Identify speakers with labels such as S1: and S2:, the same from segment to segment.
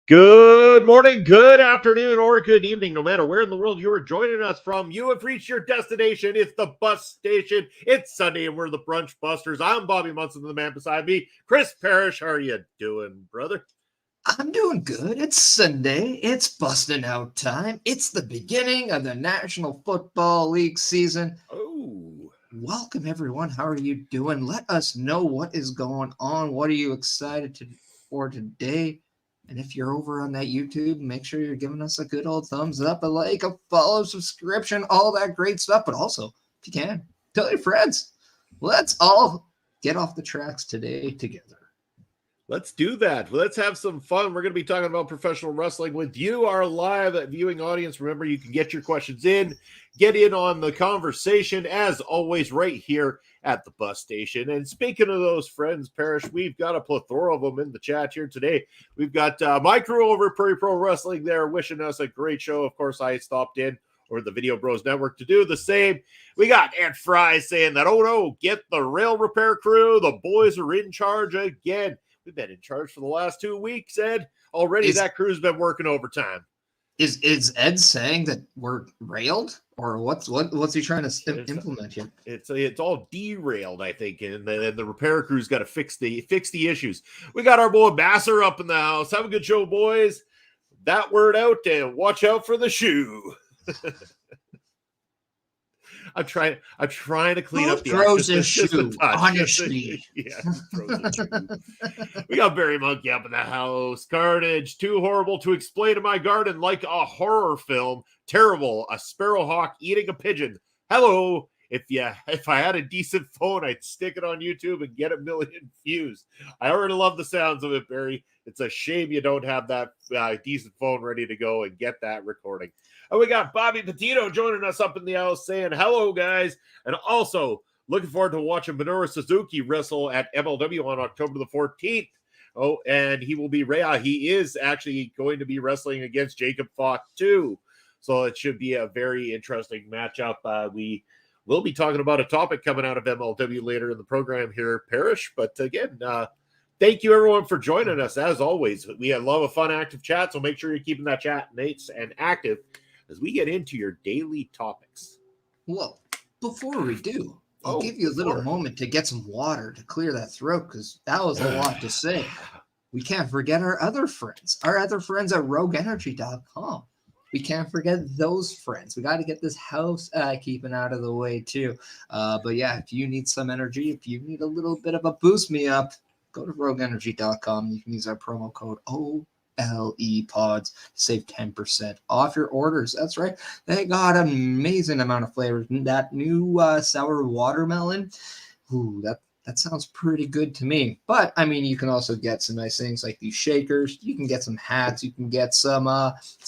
S1: Good morning, good afternoon, or good evening, no matter where in the world you are joining us from. You have reached your destination. It's the bus station. It's Sunday, and we're the Brunch Busters. I'm Bobby Munson, the man beside me, Chris Parrish. How are you doing, brother?
S2: I'm doing good. It's Sunday. It's busting out time. It's the beginning of the National Football League season.
S1: Oh,
S2: Welcome, everyone. How are you doing? Let us know what is going on. What are you excited for today? And if you're over on that YouTube, make sure you're giving us a good old thumbs up, a like, a follow, subscription, all that great stuff. But also, if you can, tell your friends. Let's all get off the tracks today together.
S1: let's do that. Let's have some fun. We're going to be talking about professional wrestling with you, our live viewing audience. Remember, you can get your questions in, get in on the conversation, as always, right here at the bus station. And speaking of those friends, Parrish, we've got a plethora of them in the chat here today. We've got my crew over at Prairie Pro Wrestling there wishing us a great show. Of course, I stopped in or the Video Bros Network to do the same. We got Ed Fry saying that, oh no, get the rail repair crew. The boys are in charge again. We've been in charge for the last 2 weeks, Ed. Already that crew's been working overtime.
S2: Is Ed saying that we're railed, or what's he trying to implement here?
S1: It's all derailed, I think, and the repair crew's got to fix the issues. We got our boy Basser up in the house. Have a good show, boys. That word out, and watch out for the shoe. I'm trying to clean up the
S2: throws his shoe on your
S1: sleeve. Yeah, throws his shoe. We got Barry Monkey up in the house. Carnage, too horrible to explain in my garden, like a horror film. Terrible. A sparrowhawk eating a pigeon. Hello. If I had a decent phone, I'd stick it on YouTube and get 1 million views. I already love the sounds of it, Barry. It's a shame you don't have that decent phone ready to go and get that recording. And we got Bobby Petito joining us up in the house saying hello, guys. And also looking forward to watching Minoru Suzuki wrestle at MLW on October the 14th. Oh, and he is actually going to be wrestling against Jacob Falk too. So it should be a very interesting matchup. We'll be talking about a topic coming out of MLW later in the program here, Parrish. But again, thank you, everyone, for joining us. As always, we love a fun, active chat, so make sure you're keeping that chat nice and active as we get into your daily topics.
S2: Well, before we do, I'll give you a little moment to get some water to clear that throat, because that was a lot to say. We can't forget our other friends at RogueEnergy.com. We can't forget those friends. We got to get this house keeping out of the way too. But yeah, if you need some energy, if you need a little bit of a boost me up, go to RogueEnergy.com. You can use our promo code OLEPods to save 10% off your orders. That's right. They got an amazing amount of flavors. That new sour watermelon, ooh, that sounds pretty good to me. But I mean, you can also get some nice things like these shakers. You can get some hats. You can get some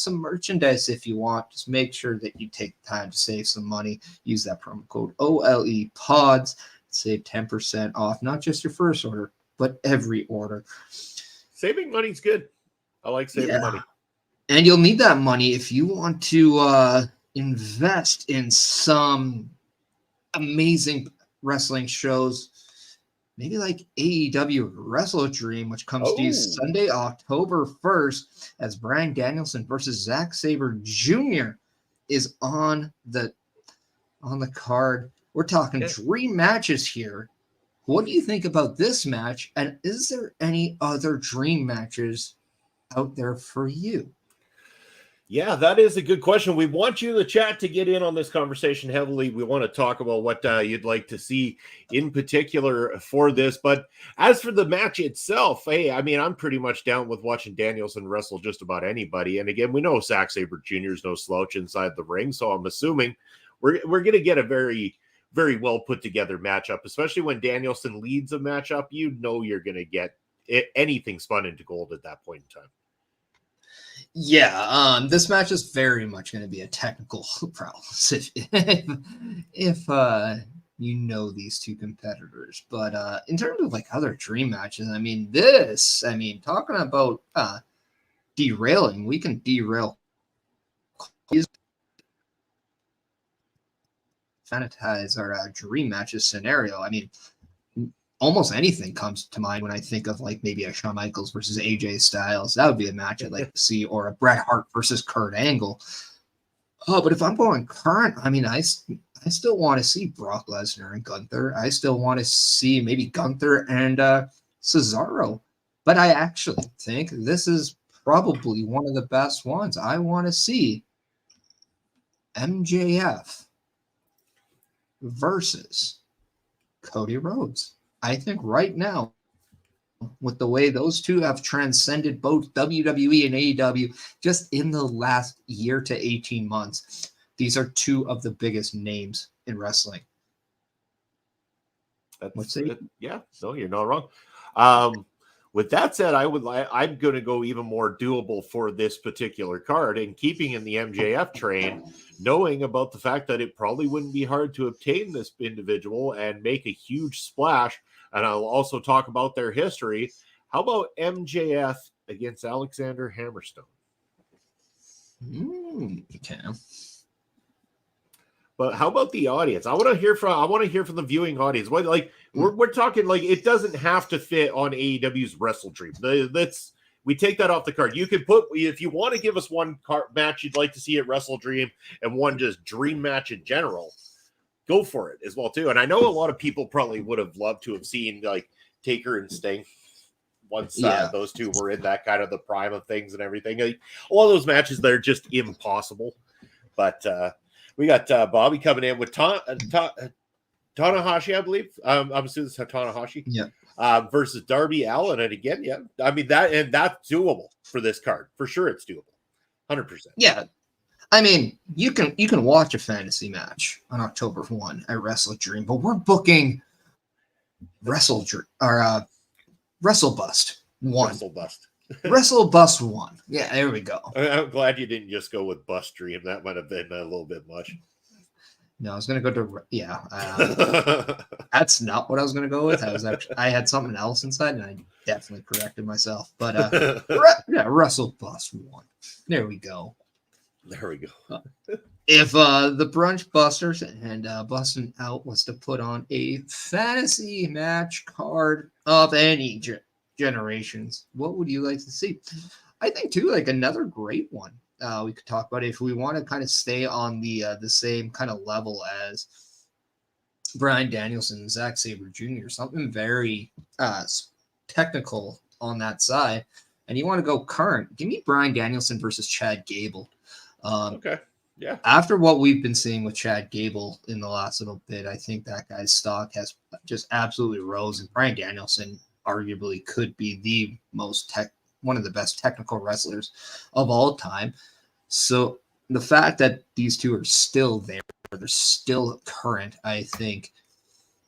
S2: merchandise if you want. Just make sure that you take the time to save some money. Use that promo code OLEPods. Save 10% off, not just your first order, but every order.
S1: Saving money's good. I like saving money.
S2: And you'll need that money if you want to invest in some amazing wrestling shows. Maybe like AEW Wrestle Dream, which comes to you Sunday, October 1st, as Bryan Danielson versus Zack Sabre Jr. is on the card. We're talking dream matches here. What do you think about this match? And is there any other dream matches out there for you?
S1: Yeah, that is a good question. We want you, the chat, to get in on this conversation heavily. We want to talk about what you'd like to see in particular for this. But as for the match itself, hey, I mean, I'm pretty much down with watching Danielson wrestle just about anybody. And again, we know Zack Sabre Jr. is no slouch inside the ring, so I'm assuming we're going to get a very, very well put together matchup, especially when Danielson leads a matchup. You know you're going to get anything spun into gold at that point in time.
S2: Yeah, this match is very much going to be a technical prowess if you know these two competitors. But in terms of like other dream matches, I mean, talking about derailing, we can derail. Sanitize our dream matches scenario. I mean, almost anything comes to mind when I think of like maybe a Shawn Michaels versus AJ Styles. That would be a match I'd like to see, or a Bret Hart versus Kurt Angle. Oh, but if I'm going current, I mean, I still want to see Brock Lesnar and Gunther. I still want to see maybe Gunther and Cesaro. But I actually think this is probably one of the best ones. I want to see MJF versus Cody Rhodes. I think right now, with the way those two have transcended both WWE and AEW just in the last year to 18 months, these are two of the biggest names in wrestling.
S1: Yeah, no, you're not wrong. With that said, I'm going to go even more doable for this particular card, and keeping in the MJF train, knowing about the fact that it probably wouldn't be hard to obtain this individual and make a huge splash. And I'll also talk about their history. How about MJF against Alexander Hammerstone?
S2: Okay.
S1: But how about the audience? I want to hear from the viewing audience. What, like, we're talking like it doesn't have to fit on AEW's Wrestle Dream. We take that off the card. You can put, if you want to give us one match you'd like to see at Wrestle Dream and one just dream match in general, go for it as well too. And I know a lot of people probably would have loved to have seen like Taker and Sting. Once those two were in that kind of the prime of things and everything. Like, a lot of those matches, they're just impossible. But we got Bobby coming in with Tanahashi, I believe. I'm assuming it's Tanahashi.
S2: Yeah.
S1: Versus Darby Allin. And again, yeah. I mean, that's doable for this card. For sure it's doable. 100%.
S2: Yeah. I mean, you can watch a fantasy match on October 1 at Wrestle Dream, but we're booking Wrestle Bust 1.
S1: Wrestle Bust.
S2: Wrestle Bust 1. Yeah, there we go.
S1: I'm glad you didn't just go with Bust Dream. That might have been a little bit much.
S2: No, I was going to go to, that's not what I was going to go with. I had something else inside, and I definitely corrected myself. But Wrestle Bust 1. There we go.
S1: There we go.
S2: If the Brunch Busters and Bustin' Out was to put on a fantasy match card of any generations, what would you like to see? I think too, like another great one. We could talk about it if we want to kind of stay on the same kind of level as Bryan Danielson and Zack Sabre Jr. Something very technical on that side, and you want to go current. Give me Bryan Danielson versus Chad Gable.
S1: Okay. Yeah.
S2: After what we've been seeing with Chad Gable in the last little bit, I think that guy's stock has just absolutely rose. And Bryan Danielson arguably could be one of the best technical wrestlers of all time. So the fact that these two are still there, they're still current, I think.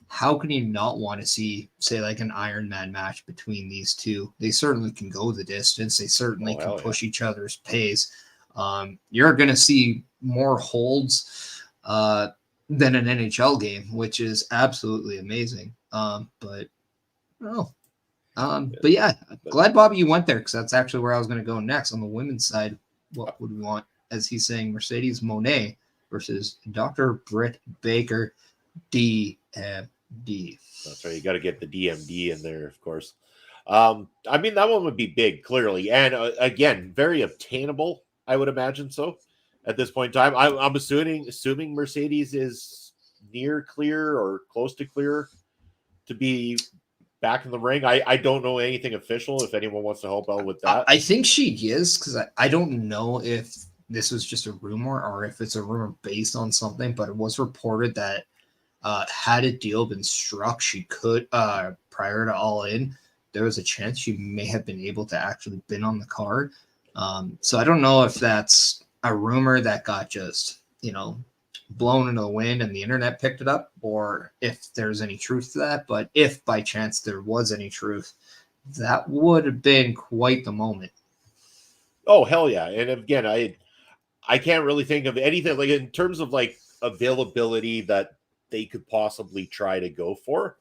S2: How can you not want to see, say, like an Iron Man match between these two? They certainly can go the distance. They certainly can push each other's pace. You're going to see more holds than an NHL game, which is absolutely amazing. But yeah, glad Bobby you went there, because that's actually where I was going to go next. On the women's side, what would we want? As he's saying, Mercedes Moné versus Dr. Britt Baker, DMD.
S1: That's right. You got to get the DMD in there, of course. I mean, that one would be big, clearly. And again, very obtainable. I would imagine so at this point in time. I'm assuming Mercedes is near clear or close to clear to be back in the ring. I don't know anything official. If anyone wants to help out with that,
S2: I think she is, because I don't know if this was just a rumor or if it's a rumor based on something, but it was reported that had a deal been struck, she could prior to All In, there was a chance she may have been able to actually been on the card. So I don't know if that's a rumor that got just, blown into the wind and the internet picked it up, or if there's any truth to that. But if by chance there was any truth, that would have been quite the moment.
S1: Oh, hell yeah. And again, I can't really think of anything like in terms of like availability that they could possibly try to go for.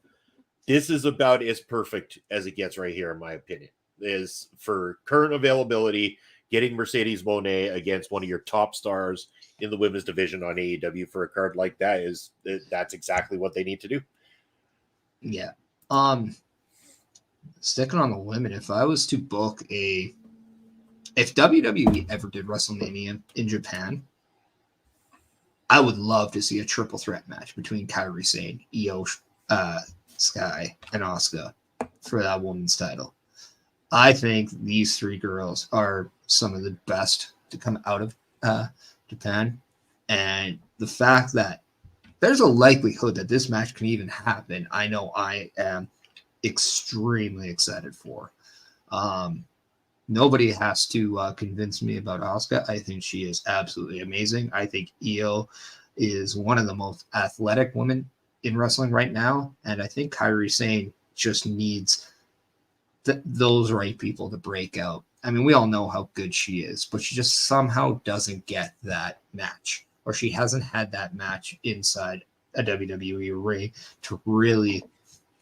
S1: This is about as perfect as it gets right here, in my opinion. Is for current availability, getting Mercedes Moné against one of your top stars in the women's division on AEW for a card like that's exactly what they need to do.
S2: Yeah. Sticking on the women, if I was to book if WWE ever did WrestleMania in Japan, I would love to see a triple threat match between Kairi Sane, Io Sky, and Asuka for that woman's title. I think these three girls are some of the best to come out of Japan. And the fact that there's a likelihood that this match can even happen, I know I am extremely excited for. Nobody has to convince me about Asuka. I think she is absolutely amazing. I think Io is one of the most athletic women in wrestling right now. And I think Kairi Sane just needs those right people to break out. I mean, we all know how good she is, but she just somehow doesn't get that match, or she hasn't had that match inside a WWE ring to really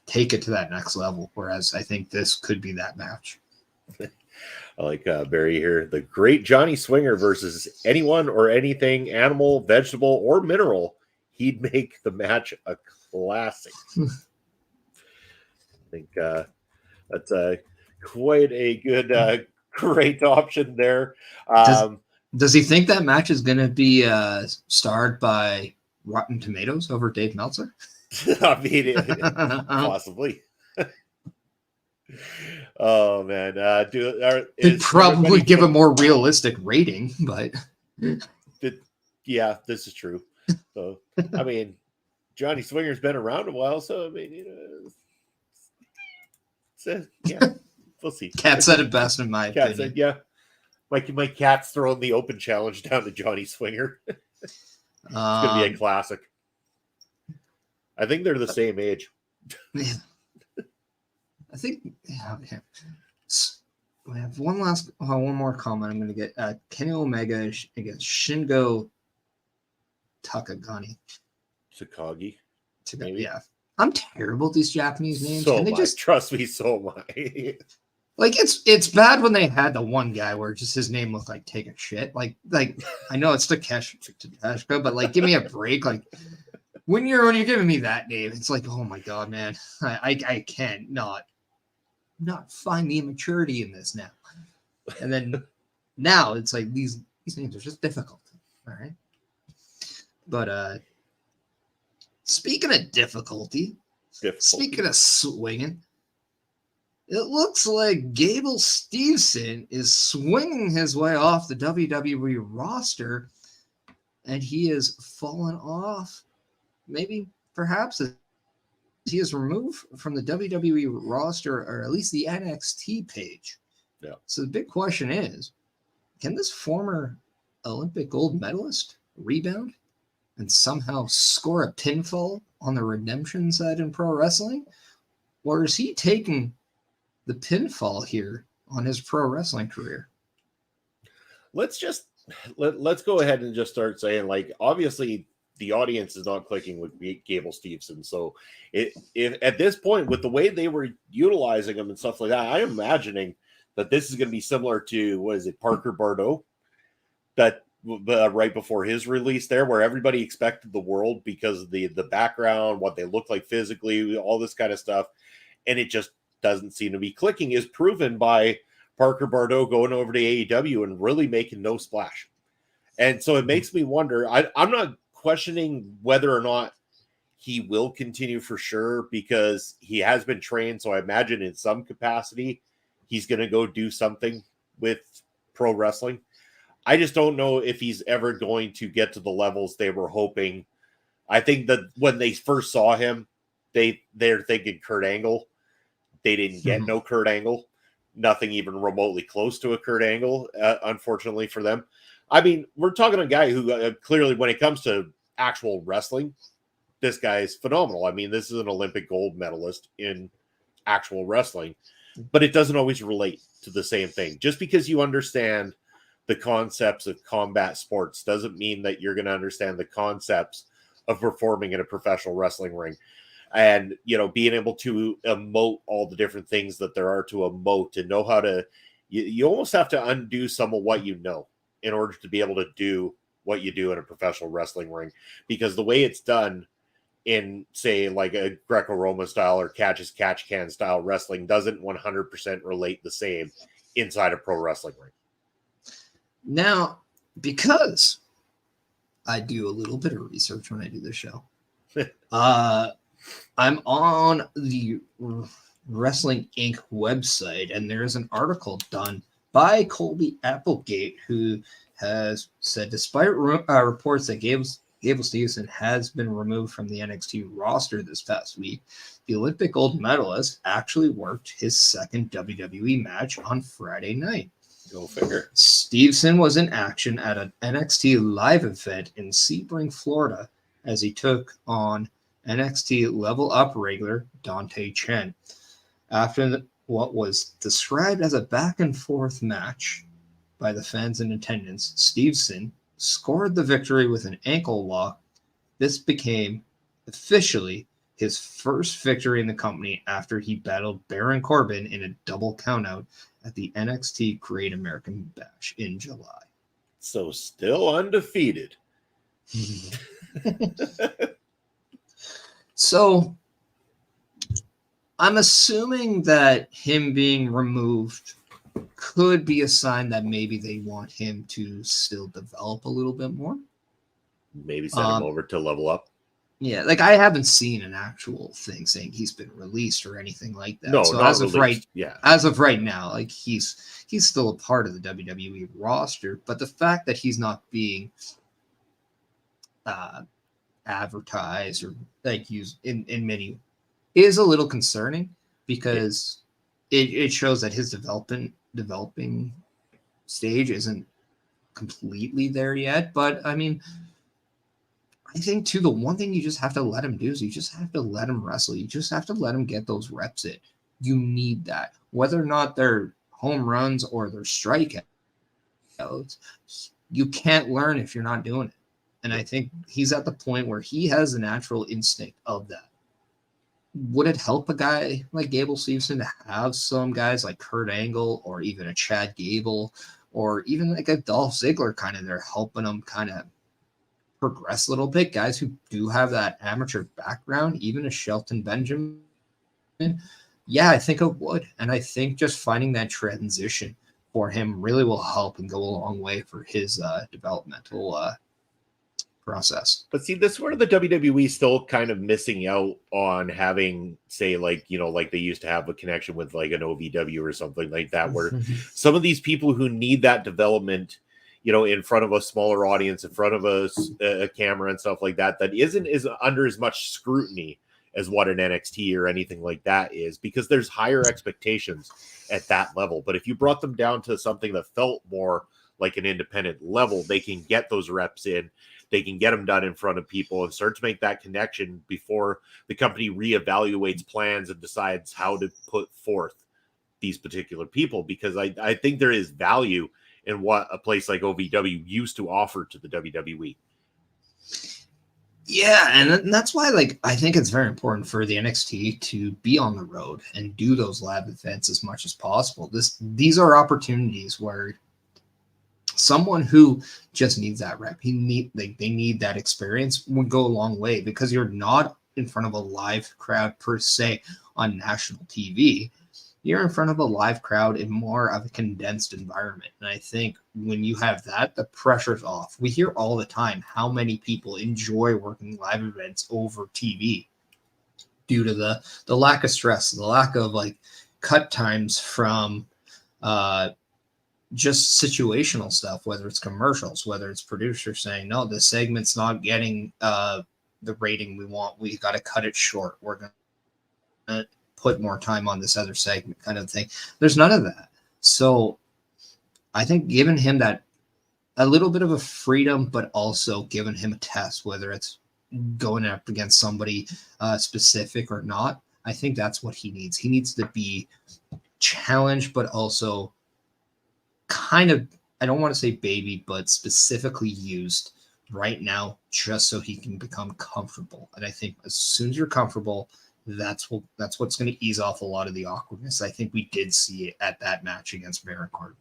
S2: take it to that next level. Whereas I think this could be that match.
S1: I like Barry here. The great Johnny Swinger versus anyone or anything, animal, vegetable, or mineral. He'd make the match a classic. I think that's quite a good, great option there.
S2: Does he think that match is going to be starred by Rotten Tomatoes over Dave Meltzer?
S1: I mean, possibly. Oh man,
S2: They'd probably give a more realistic rating, but
S1: yeah, this is true. So I mean, Johnny Swinger's been around a while, so I mean, yeah, we'll see.
S2: Cat said it best in my opinion.
S1: Said, yeah, my cat's throwing the open challenge down to Johnny Swinger. It's gonna be a classic. I think they're the same age.
S2: Yeah. I think okay. We have one more comment. I'm going to get Kenny Omega against Shingo Takagi.
S1: Maybe.
S2: Yeah, I'm terrible at these Japanese names.
S1: So am I. Just trust me, so am I.
S2: Like it's bad when they had the one guy where just his name looked like take a shit. Like I know it's Takeshita, but like give me a break. Like when you're giving me that name, it's like, oh my god, man, I can't not find the immaturity in this now. And then now it's like these names are just difficult. All right. But speaking of difficulty, speaking of swinging, it looks like Gable Steveson is swinging his way off the WWE roster, and he has fallen off. Maybe, perhaps, he is removed from the WWE roster, or at least the NXT page.
S1: Yeah. So
S2: the big question is, can this former Olympic gold medalist rebound and somehow score a pinfall on the redemption side in pro wrestling? Or is he taking the pinfall here on his pro wrestling career?
S1: Let's go ahead and just start saying, like, obviously the audience is not clicking with Gable Steveson. So if at this point, with the way they were utilizing him and stuff like that, I'm imagining that this is going to be similar to, Parker Bardot, that right before his release there, where everybody expected the world because of the background, what they look like physically, all this kind of stuff. And it just doesn't seem to be clicking, is proven by Parker Bardot going over to AEW and really making no splash. And so it makes me wonder, I'm not questioning whether or not he will continue for sure, because he has been trained. So I imagine in some capacity, he's going to go do something with pro wrestling. I just don't know if he's ever going to get to the levels they were hoping. I think that when they first saw him, they're thinking Kurt Angle. They didn't get no Kurt Angle, nothing even remotely close to a Kurt Angle, unfortunately for them. I mean, we're talking a guy who clearly, when it comes to actual wrestling, this guy is phenomenal. I mean, this is an Olympic gold medalist in actual wrestling, but it doesn't always relate to the same thing. Just because you understand the concepts of combat sports doesn't mean that you're going to understand the concepts of performing in a professional wrestling ring. And, being able to emote all the different things that there are to emote, and know how to, you almost have to undo some of what you know in order to be able to do what you do in a professional wrestling ring, because the way it's done in, say, like a Greco-Roman style or catch-as-catch-can style wrestling doesn't 100% relate the same inside a pro wrestling ring.
S2: Now, because I do a little bit of research when I do this show, I'm on the Wrestling Inc. website, and there's an article done by Colby Applegate, who has said, despite reports that Gable Stevenson has been removed from the NXT roster this past week, the Olympic gold medalist actually worked his second WWE match on Friday night.
S1: Go figure.
S2: Stevenson was in action at an NXT live event in Sebring, Florida, as he took on NXT Level Up regular Dante Chen. After what was described as a back-and-forth match by the fans in attendance, Stevenson scored the victory with an ankle lock. This became officially his first victory in the company after he battled Baron Corbin in a double countout at the NXT Great American Bash in July.
S1: So still undefeated.
S2: So I'm assuming that him being removed could be a sign that maybe they want him to still develop a little bit more.
S1: Maybe send him over to Level Up.
S2: Yeah, like I haven't seen an actual thing saying he's been released or anything like that.
S1: No,
S2: so
S1: not
S2: as of
S1: released.
S2: as of right now, like he's still a part of the WWE roster, but the fact that he's not being advertised or like used in many is a little concerning, because it shows that his developing stage isn't completely there yet. But I mean, I think too, the one thing you just have to let him do is you just have to let him wrestle. You just have to let him get those reps in. You need that, whether or not they're home runs or they're strikeouts. You can't learn if you're not doing it. And I think he's at the point where he has a natural instinct of that. Would it help a guy like Gable Stevenson to have some guys like Kurt Angle or even a Chad Gable or even like a Dolph Ziggler kind of there helping him kind of progress a little bit? Guys who do have that amateur background, even a Shelton Benjamin. Yeah, I think it would. And I think just finding that transition for him really will help and go a long way for his developmental process.
S1: But see, this is where the WWE still kind of missing out on having, say, like, you know, like they used to have a connection with like an OVW or something like that, where some of these people who need that development, you know, in front of a smaller audience, in front of a camera and stuff like that, that isn't under as much scrutiny as what an NXT or anything like that is, because there's higher expectations at that level. But if you brought them down to something that felt more like an independent level, they can get those reps in. They can get them done in front of people and start to make that connection before the company reevaluates plans and decides how to put forth these particular people. Because I think there is value in what a place like OVW used to offer to the WWE.
S2: Yeah, and that's why, like, I think it's very important for the NXT to be on the road and do those lab events as much as possible. These are opportunities where someone who just needs that rep, they need that experience, would go a long way, because you're not in front of a live crowd per se on national TV. You're in front of a live crowd in more of a condensed environment. And I think when you have that, the pressure's off. We hear all the time how many people enjoy working live events over TV due to the lack of stress, the lack of like cut times from just situational stuff, whether it's commercials, whether it's producers saying, no, the segment's not getting the rating we want. We got to cut it short. We're going to put more time on this other segment kind of thing. There's none of that. So I think giving him that a little bit of a freedom, but also giving him a test, whether it's going up against somebody specific or not, I think that's what he needs. He needs to be challenged, but also kind of, I don't want to say baby, but specifically used right now just so he can become comfortable. And I think as soon as you're comfortable, that's what's going to ease off a lot of the awkwardness. I think we did see it at that match against Baron Corbin.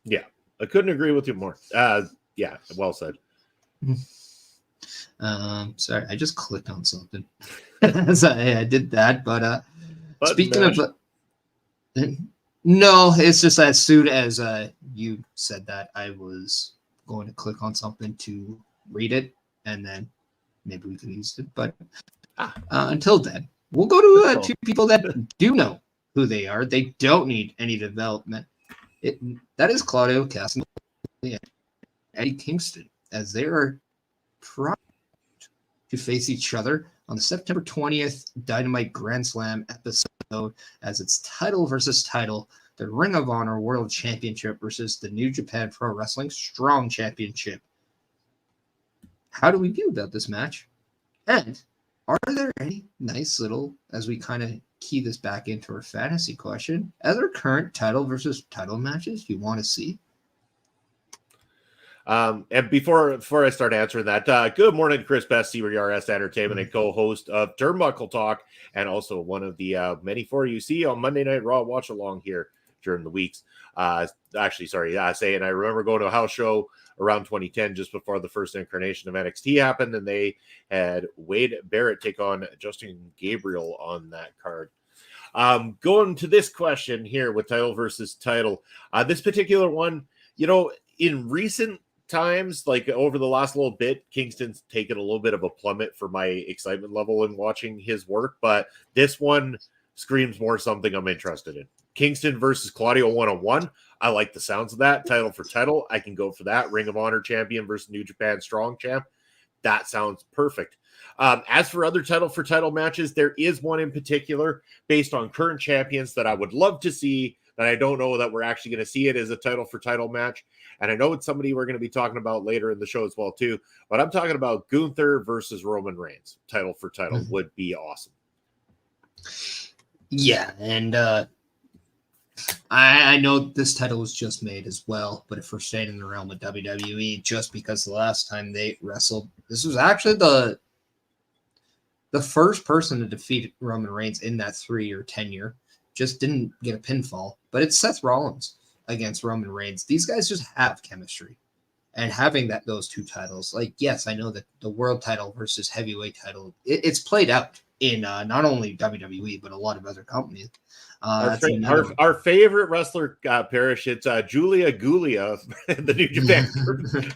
S1: Yeah, I couldn't agree with you more. Yeah, well said.
S2: Sorry, I just clicked on something. So I did that, but speaking
S1: mash.
S2: of no, it's just as soon as you said that, I was going to click on something to read it, and then maybe we could use it. But until then, we'll go to two people that do know who they are. They don't need any development. That is Claudio Castagnoli and Eddie Kingston, as they are proud to face each other on the September 20th Dynamite Grand Slam episode, as it's title versus title, the Ring of Honor World Championship versus the New Japan Pro Wrestling Strong Championship. How do we view about this match? And are there any nice little, as we kind of key this back into our fantasy question, other current title versus title matches you want to see?
S1: And before I start answering that, good morning, Chris Best, CRS Entertainment and co-host of Turnbuckle Talk, and also one of the many for you see on Monday Night Raw watch along here during the weeks. Saying I remember going to a house show around 2010, just before the first incarnation of NXT happened, and they had Wade Barrett take on Justin Gabriel on that card. Going to this question here with title versus title, this particular one, in recent times, like over the last little bit, Kingston's taken a little bit of a plummet for my excitement level in watching his work, but this one screams more something I'm interested in. Kingston versus Claudio 101. I like the sounds of that. Title for title, I can go for that. Ring of Honor champion versus New Japan Strong champ. That sounds perfect. As for other title for title matches, there is one in particular based on current champions that I would love to see, that I don't know that we're actually going to see it as a title for title match. And I know it's somebody we're going to be talking about later in the show as well, too. But I'm talking about Gunther versus Roman Reigns. Title for title would be awesome.
S2: Yeah, and I know this title was just made as well, but if we're staying in the realm of WWE, just because the last time they wrestled, this was actually the first person to defeat Roman Reigns in that 3-year tenure. Just didn't get a pinfall, but it's Seth Rollins against Roman Reigns. These guys just have chemistry, and having those two titles, like, yes, I know that the world title versus heavyweight title, it's played out in not only WWE but a lot of other companies.
S1: Our favorite wrestler, Parrish, it's Julia Gulia, the New Japan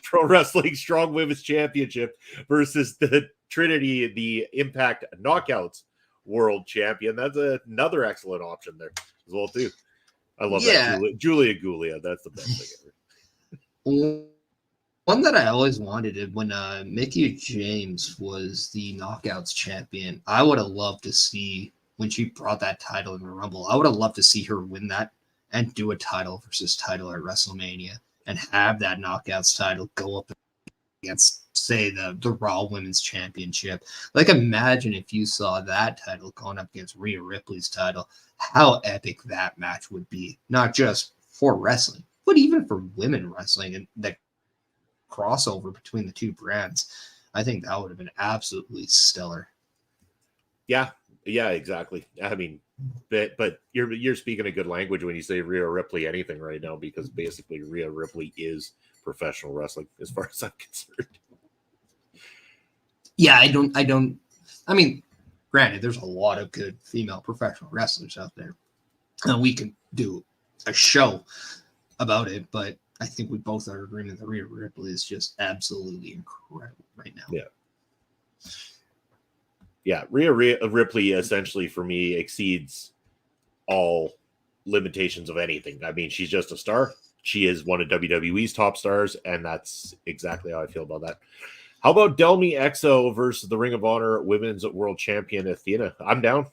S1: Pro Wrestling Strong Women's Championship versus the Trinity, the Impact Knockouts World Champion. That's another excellent option there as well, too. I love that. Julia Gulia. That's the best thing ever.
S2: One that I always wanted when Mickie James was the Knockouts champion, I would have loved to see when she brought that title in the Rumble. I would have loved to see her win that and do a title versus title at WrestleMania and have that Knockouts title go up against, say, the Raw Women's Championship. Like, imagine if you saw that title going up against Rhea Ripley's title, how epic that match would be, not just for wrestling, but even for women wrestling, and the crossover between the two brands. I think that would have been absolutely stellar.
S1: Yeah, exactly. I mean, but you're speaking a good language when you say Rhea Ripley anything right now, because basically Rhea Ripley is professional wrestling as far as I'm concerned.
S2: Yeah, I mean, granted, there's a lot of good female professional wrestlers out there, and we can do a show about it, but I think we both are agreeing that Rhea Ripley is just absolutely incredible right now.
S1: Yeah, Rhea Ripley essentially for me exceeds all limitations of anything. I mean, she's just a star. She is one of WWE's top stars, and that's exactly how I feel about that. How about Delmi Exo versus the Ring of Honor Women's World Champion Athena? I'm down.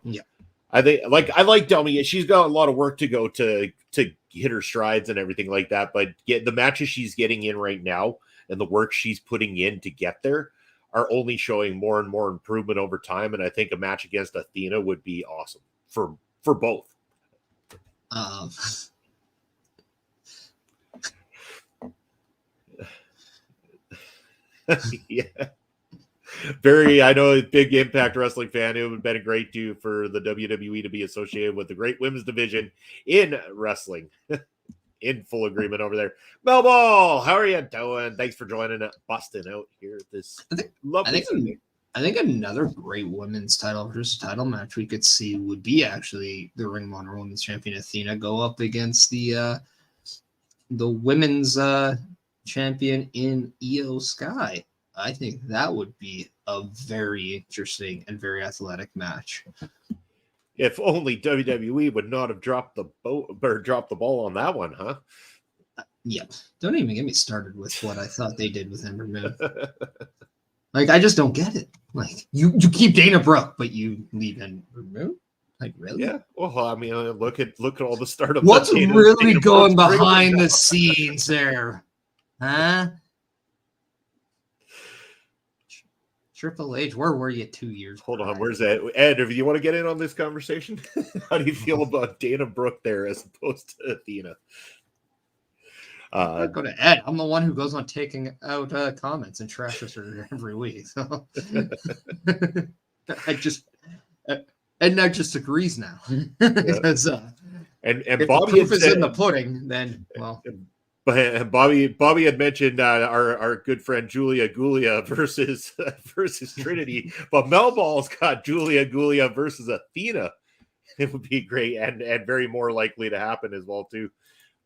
S2: Yeah.
S1: I like Delmi. She's got a lot of work to go to hit her strides and everything like that, but the matches she's getting in right now and the work she's putting in to get there are only showing more and more improvement over time, and I think a match against Athena would be awesome for both. Yeah. I know a big Impact Wrestling fan. It would have been great for the WWE to be associated with the great women's division in wrestling. in full agreement over there. Melball, how are you doing? Thanks for joining us, busting out here this lovely Sunday.
S2: I think another great women's title versus title match we could see would be actually the Ring of Honor Women's Champion Athena go up against the women's champion in Io Sky. I think that would be a very interesting and very athletic match.
S1: If only WWE would not have dropped the ball on that one, huh?
S2: Yeah. Don't even get me started with what I thought they did with Ember Moon. Like, I just don't get it. Like, you keep Dana Brooke, but you leave Ember Moon? Like, really?
S1: Yeah. Well, I mean, look at all the stardom.
S2: What's really going behind the scenes there? Huh? Triple H, where were you 2 years?
S1: Hold on, where's that? Ed, if you want to get in on this conversation, how do you feel about Dana Brooke there as opposed to Athena?
S2: Go to Ed. I'm the one who goes on taking out comments and trashes her every week. So Ed now just agrees now. Because,
S1: and
S2: if
S1: Bobby
S2: the proof is in the pudding, then well.
S1: But Bobby had mentioned our good friend Julia Gulia versus Trinity, but Melball's got Julia Gulia versus Athena. It would be great and very more likely to happen as well too.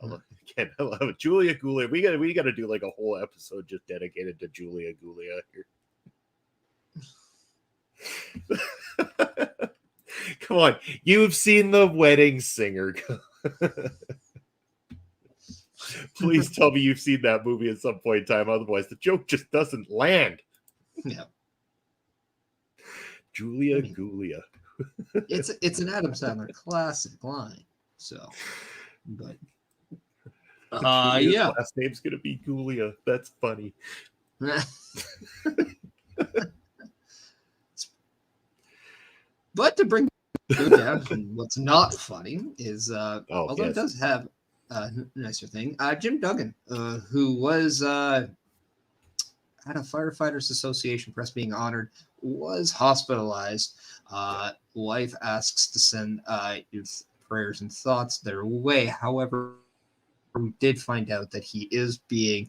S1: Again, I love it. Julia Gulia. We got to do like a whole episode just dedicated to Julia Gulia here. Come on, you've seen The Wedding Singer. Please tell me you've seen that movie at some point in time. Otherwise, the joke just doesn't land.
S2: Yeah.
S1: Julia Gulia.
S2: It's an Adam Sandler classic line. So, but yeah.
S1: Last name's gonna be Gulia. That's funny.
S2: But to bring it down, what's not funny is although it does have nicer thing. Jim Duggan, who was at a Firefighters Association press being honored, was hospitalized. Wife asks to send prayers and thoughts their way. However, we did find out that he is being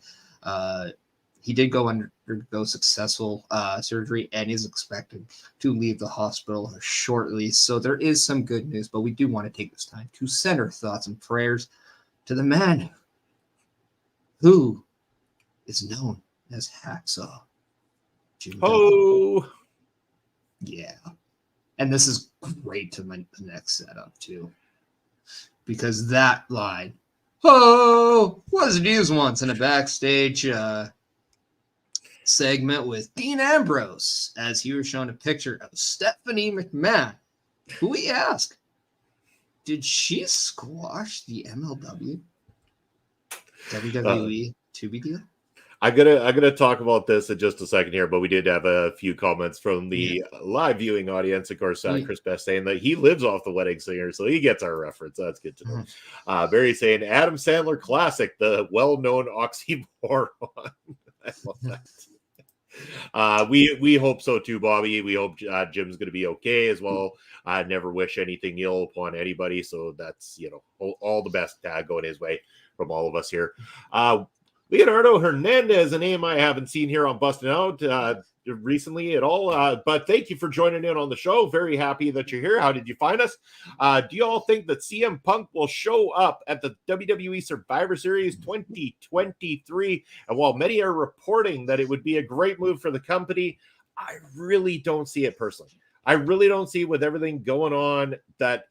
S2: he did undergo successful surgery and is expected to leave the hospital shortly. So there is some good news, but we do want to take this time to send our thoughts and prayers to the man who is known as Hacksaw.
S1: Oh,
S2: yeah. And this is great to the next setup, too. Because that line, was used once in a backstage segment with Dean Ambrose as he was shown a picture of Stephanie McMahon, who we asked, did she squash the MLW WWE 2B deal?
S1: I'm gonna talk about this in just a second here, but we did have a few comments from the live viewing audience. Of course, Chris Best saying that he lives off The Wedding Singer, so he gets our reference. That's good to know. Barry saying Adam Sandler classic, the well-known oxymoron. I love that. We hope so too, Bobby. We hope Jim's going to be okay as well. I never wish anything ill upon anybody, so that's all the best going his way from all of us here. Leonardo Hernandez, a name I haven't seen here on Bustin' Out recently at all, but thank you for joining in on the show. Very happy that you're here. How did you find us? Do you all think that CM Punk will show up at the WWE Survivor Series 2023? And while many are reporting that it would be a great move for the company, I really don't see it personally. I really don't see with everything going on that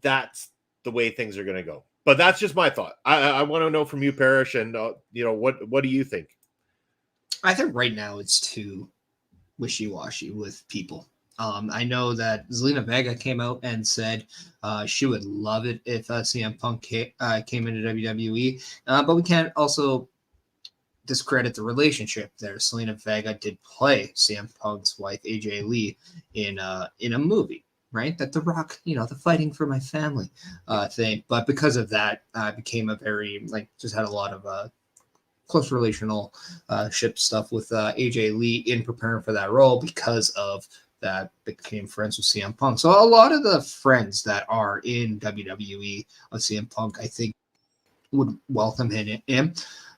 S1: that's the way things are going to go. But that's just my thought. I want to know from you, Parrish, and what do you think?
S2: I think right now it's too wishy-washy with people. I know that Zelina Vega came out and said she would love it if CM Punk came into WWE, but we can't also discredit the relationship there. Zelina Vega did play CM Punk's wife, AJ Lee, in a movie. Right, that The Rock, the fighting for my family thing. But because of that, became a very just had a lot of close relational ship stuff with AJ Lee in preparing for that role. Because of that, became friends with CM Punk. So a lot of the friends that are in WWE of CM Punk, I think, would welcome him.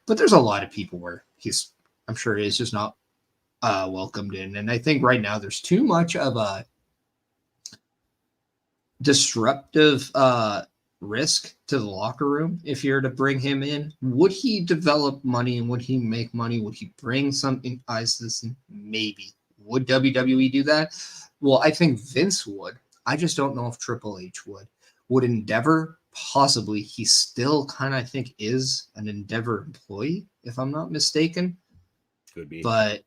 S2: But there's a lot of people where I'm sure he is just not welcomed in. And I think right now there's too much of a disruptive risk to the locker room if you're to bring him in. Would he develop money and would he make money? Would he bring something? Maybe. Would WWE do that? Well, I think Vince would. I just don't know if Triple H would. Would Endeavor? Possibly. He still kind of, I think, is an Endeavor employee, if I'm not mistaken.
S1: Could be.
S2: But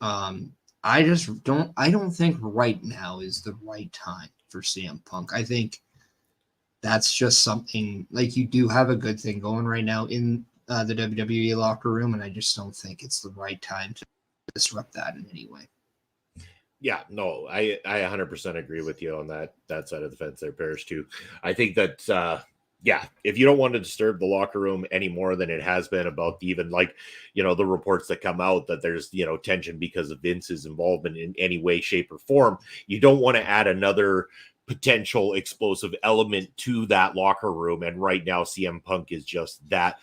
S2: I don't think right now is the right time for CM Punk. I think that's just something, like, you do have a good thing going right now in the WWE locker room, and I just don't think it's the right time to disrupt that in any way.
S1: Yeah, no, I 100% agree with you on that side of the fence there, Parrish, too. I think that, if you don't want to disturb the locker room any more than it has been about even, like, the reports that come out that there's, tension because of Vince's involvement in any way, shape, or form, you don't want to add another potential explosive element to that locker room. And right now, CM Punk is just that.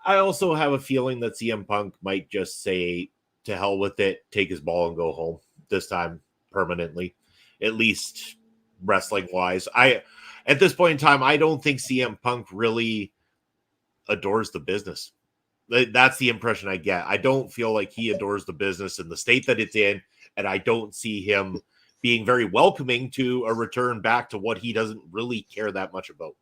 S1: I also have a feeling that CM Punk might just say, to hell with it, take his ball and go home this time permanently, at least wrestling wise. At this point in time, I don't think CM Punk really adores the business. That's the impression I get. I don't feel like he adores the business in the state that it's in, and I don't see him being very welcoming to a return back to what he doesn't really care that much about.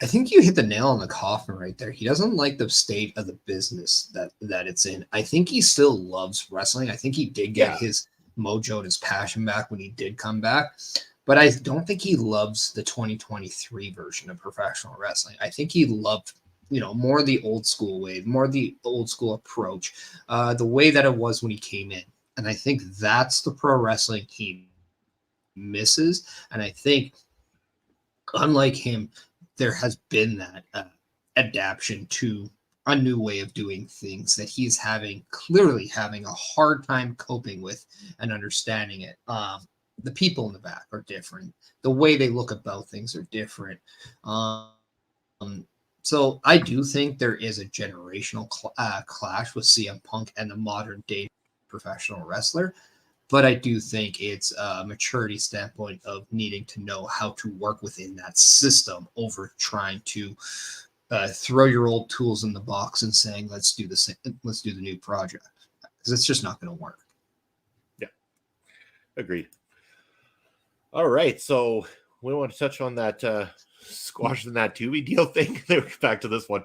S2: I think you hit the nail on the coffin right there. He doesn't like the state of the business that it's in. I think he still loves wrestling. I think he did get his mojo and his passion back when he did come back. But I don't think he loves the 2023 version of professional wrestling. I think he loved, more the old school way, more the old school approach, the way that it was when he came in. And I think that's the pro wrestling he misses. And I think, unlike him, there has been that adaptation to a new way of doing things that he's clearly having a hard time coping with and understanding it. The people in the back are different. The way they look about things are different. So I do think there is a generational clash with CM Punk and the modern day professional wrestler. But I do think it's a maturity standpoint of needing to know how to work within that system over trying to throw your old tools in the box and saying, let's do the new project, because it's just not going to work.
S1: Yeah, agreed. All right, so we want to touch on that squashing that Tubi deal thing. Back to this one.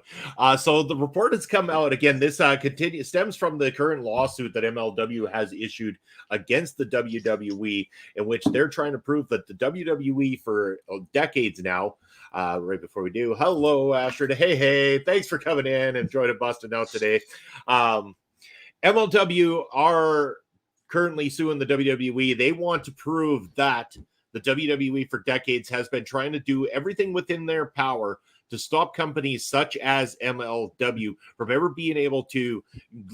S1: So the report has come out again. This stems from the current lawsuit that MLW has issued against the WWE, in which they're trying to prove that the WWE for decades now. Right before we do, hello Asher, hey, thanks for coming in and joining Bustin' Out today. MLW are currently suing the WWE. They want to prove that the WWE for decades has been trying to do everything within their power to stop companies such as MLW from ever being able to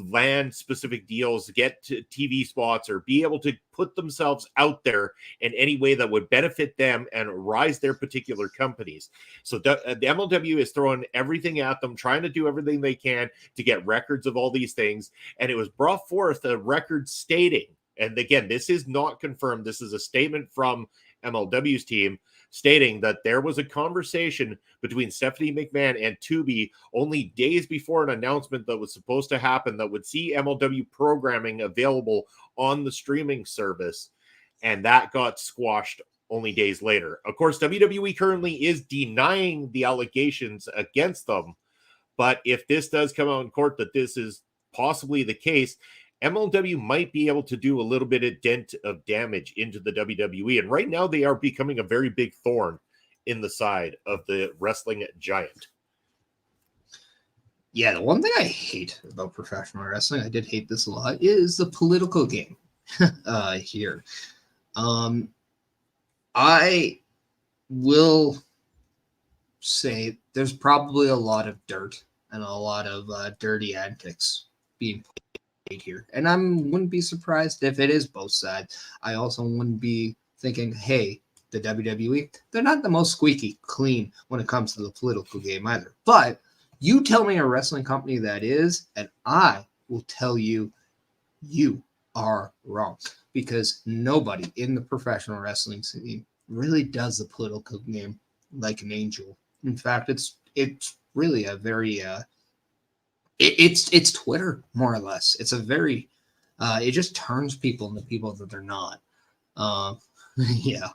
S1: land specific deals, get to TV spots, or be able to put themselves out there in any way that would benefit them and rise their particular companies. So the MLW is throwing everything at them, trying to do everything they can to get records of all these things. And it was brought forth a record stating, and again, this is not confirmed, this is a statement from MLW's team stating that there was a conversation between Stephanie McMahon and Tubi only days before an announcement that was supposed to happen that would see MLW programming available on the streaming service, and that got squashed only days later. Of course, WWE currently is denying the allegations against them, but if this does come out in court that this is possibly the case, MLW might be able to do a little bit of dent of damage into the WWE. And right now they are becoming a very big thorn in the side of the wrestling giant.
S2: Yeah, the one thing I hate about professional wrestling, I did hate this a lot, is the political game here. I will say there's probably a lot of dirt and a lot of dirty antics being played here, and I wouldn't be surprised if it is both sides. I also wouldn't be thinking, hey, the WWE, they're not the most squeaky clean when it comes to the political game either. But you tell me a wrestling company that is, and I will tell you, you are wrong, because nobody in the professional wrestling scene really does the political game like an angel. In fact, it's really a very it's Twitter, more or less. It's a very it just turns people into people that they're not. Yeah,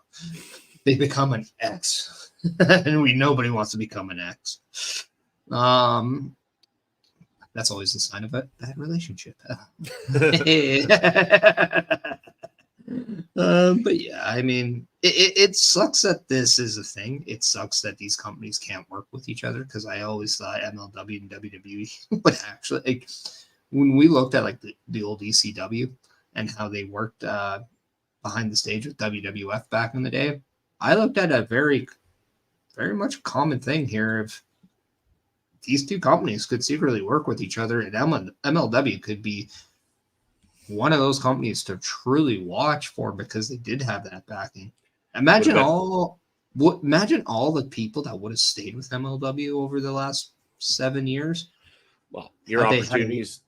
S2: they become an X, and nobody wants to become an X. That's always the sign of a bad relationship. But yeah, I mean, it sucks that this is a thing. It sucks that these companies can't work with each other, because I always thought MLW and WWE would actually, like, when we looked at like the old ECW and how they worked behind the stage with WWF back in the day, I looked at a very, very much common thing here of these two companies could secretly work with each other, and MLW could be one of those companies to truly watch for, because they did have that backing. Imagine all the people that would have stayed with MLW over the last 7 years.
S1: Well, your opportunities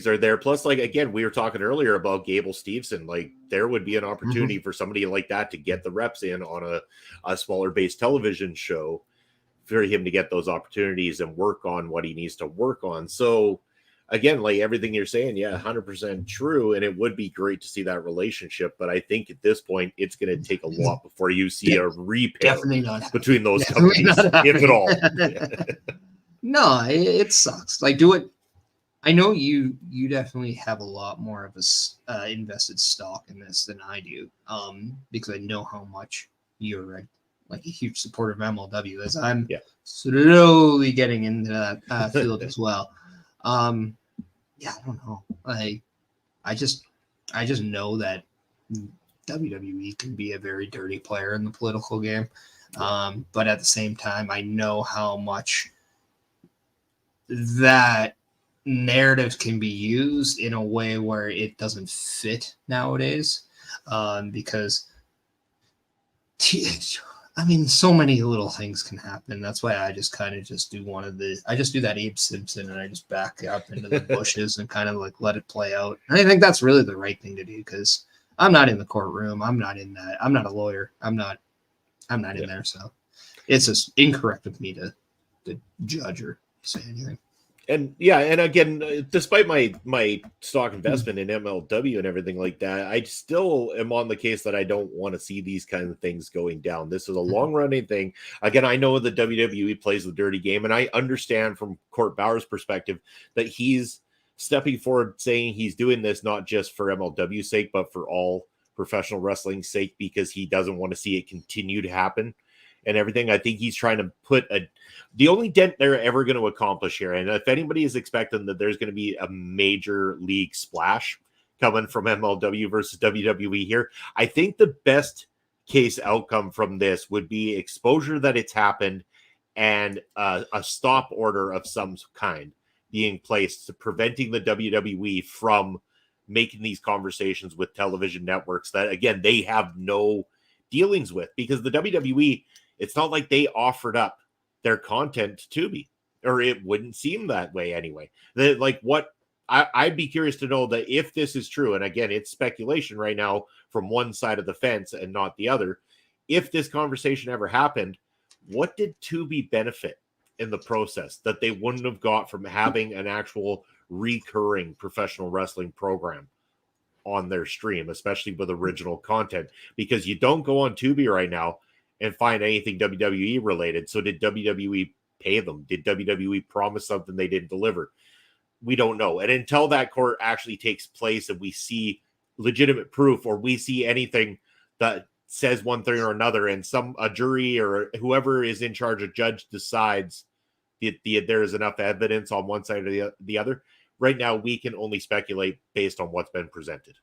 S1: are there. Plus, like, again, we were talking earlier about Gable Steveson. Like, there would be an opportunity for somebody like that to get the reps in on a smaller base television show, for him to get those opportunities and work on what he needs to work on. So again, like everything you're saying, yeah, 100% true. And it would be great to see that relationship. But I think at this point, it's going to take a lot before you see a repair between those companies, if at all.
S2: No, it sucks. Like, do it. I know you definitely have a lot more of a invested stock in this than I do, because I know how much you're like a huge supporter of MLW, as I'm slowly getting into that field as well. Yeah, I don't know. I just know that WWE can be a very dirty player in the political game. But at the same time, I know how much that narrative can be used in a way where it doesn't fit nowadays. Because I mean, so many little things can happen. That's why I just kind of just do I just do that Abe Simpson, and I just back up into the bushes and kind of like let it play out. And I think that's really the right thing to do, because I'm not in the courtroom. I'm not in that. I'm not a lawyer. I'm not in there. So it's just incorrect of me to judge or say anything.
S1: And yeah, and again, despite my stock investment in MLW and everything like that, I still am on the case that I don't want to see these kind of things going down. This is a long-running thing. Again, I know the WWE plays the dirty game, and I understand from Court Bauer's perspective that he's stepping forward saying he's doing this not just for MLW's sake, but for all professional wrestling's sake, because he doesn't want to see it continue to happen and everything. I think he's trying to put the only dent they're ever going to accomplish here. And if anybody is expecting that there's going to be a major league splash coming from MLW versus WWE here, I think the best case outcome from this would be exposure that it's happened, and a stop order of some kind being placed to preventing the WWE from making these conversations with television networks that, again, they have no dealings with, because the WWE, it's not like they offered up their content to Tubi, or it wouldn't seem that way anyway. I'd be curious to know that if this is true, and again, it's speculation right now from one side of the fence and not the other. If this conversation ever happened, what did Tubi benefit in the process that they wouldn't have got from having an actual recurring professional wrestling program on their stream, especially with original content? Because you don't go on Tubi right now and find anything WWE related. So did WWE pay them? Did WWE promise something they didn't deliver? We don't know. And until that court actually takes place and we see legitimate proof, or we see anything that says one thing or another, and a jury or whoever is in charge of judge decides there is enough evidence on one side or the other, right now we can only speculate based on what's been presented.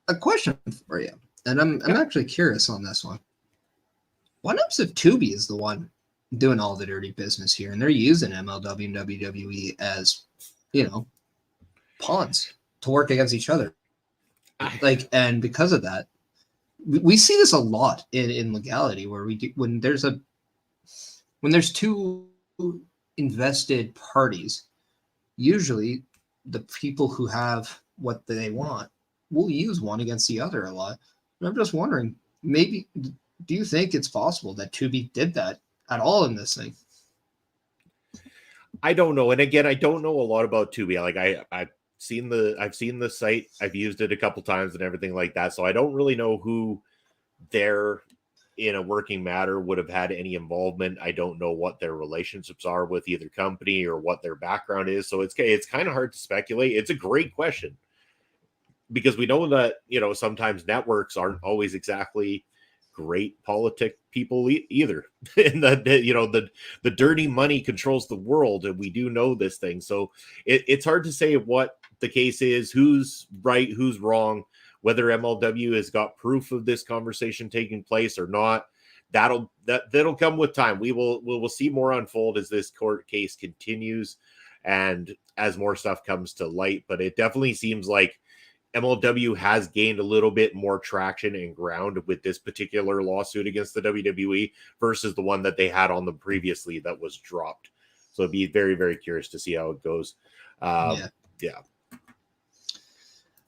S2: A question for you. And I'm actually curious on this one. What if Tubi is the one doing all the dirty business here, and they're using MLW and WWE as, pawns to work against each other? And because of that, we see this a lot in legality where when there's two invested parties, usually the people who have what they want will use one against the other a lot. And I'm just wondering, maybe, do you think it's possible that Tubi did that at all in this thing?
S1: I don't know. And again, I don't know a lot about Tubi. Like I've seen the site, I've used it a couple times and everything like that. So I don't really know who there in a working matter would have had any involvement. I don't know what their relationships are with either company or what their background is. So it's kind of hard to speculate. It's a great question because we know that, sometimes networks aren't always exactly great politic people either. And that, the dirty money controls the world. And we do know this thing. So it's hard to say what the case is, who's right, who's wrong, whether MLW has got proof of this conversation taking place or not. That'll come with time. We'll see more unfold as this court case continues and as more stuff comes to light. But it definitely seems like MLW has gained a little bit more traction and ground with this particular lawsuit against the WWE versus the one that they had on them previously that was dropped. So it'd be very, very curious to see how it goes. Yeah.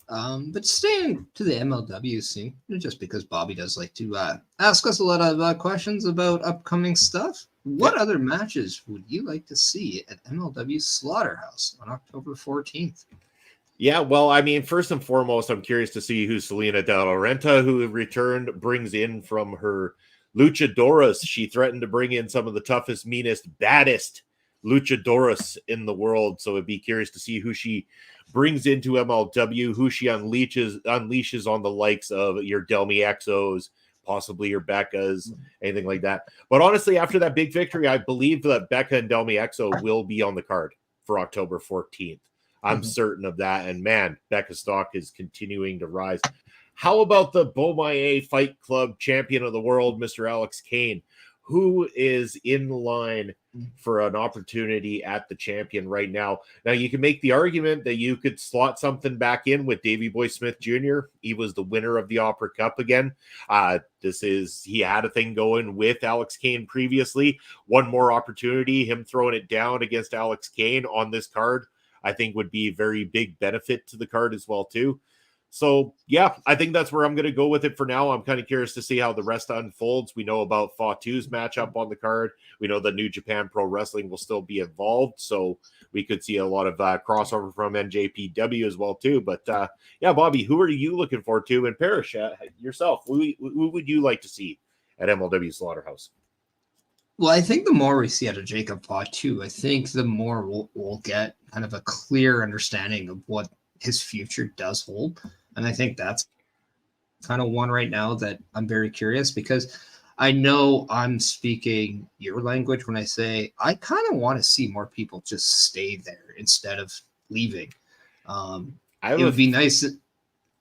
S2: But staying to the MLW scene, just because Bobby does like to ask us a lot of questions about upcoming stuff, what other matches would you like to see at MLW Slaughterhouse on October 14th?
S1: Yeah, well, I mean, first and foremost, I'm curious to see who Selena De La Renta, who returned, brings in from her luchadoras. She threatened to bring in some of the toughest, meanest, baddest luchadoras in the world. So it'd be curious to see who she brings into MLW, who she unleashes on the likes of your Del Exos, possibly your Beccas, anything like that. But honestly, after that big victory, I believe that Becca and Del Exo will be on the card for October 14th. I'm certain of that. And man, Becca's stock is continuing to rise. How about the Beaumaye Fight Club champion of the world, Mr. Alex Kane, who is in line for an opportunity at the champion right now? Now, you can make the argument that you could slot something back in with Davey Boy Smith Jr. He was the winner of the Opera Cup again. He had a thing going with Alex Kane previously. One more opportunity, him throwing it down against Alex Kane on this card, I think would be a very big benefit to the card as well, too. So, yeah, I think that's where I'm going to go with it for now. I'm kind of curious to see how the rest unfolds. We know about Fatu's matchup on the card. We know the New Japan Pro Wrestling will still be involved, so we could see a lot of crossover from NJPW as well, too. But, yeah, Bobby, who are you looking forward to? And Parrish, yourself, who would you like to see at MLW Slaughterhouse?
S2: Well, I think the more we see out of Jacob Fatu, I think the more we'll get kind of a clear understanding of what his future does hold. And I think that's kind of one right now that I'm very curious, because I know I'm speaking your language when I say I kind of want to see more people just stay there instead of leaving. It would be nice.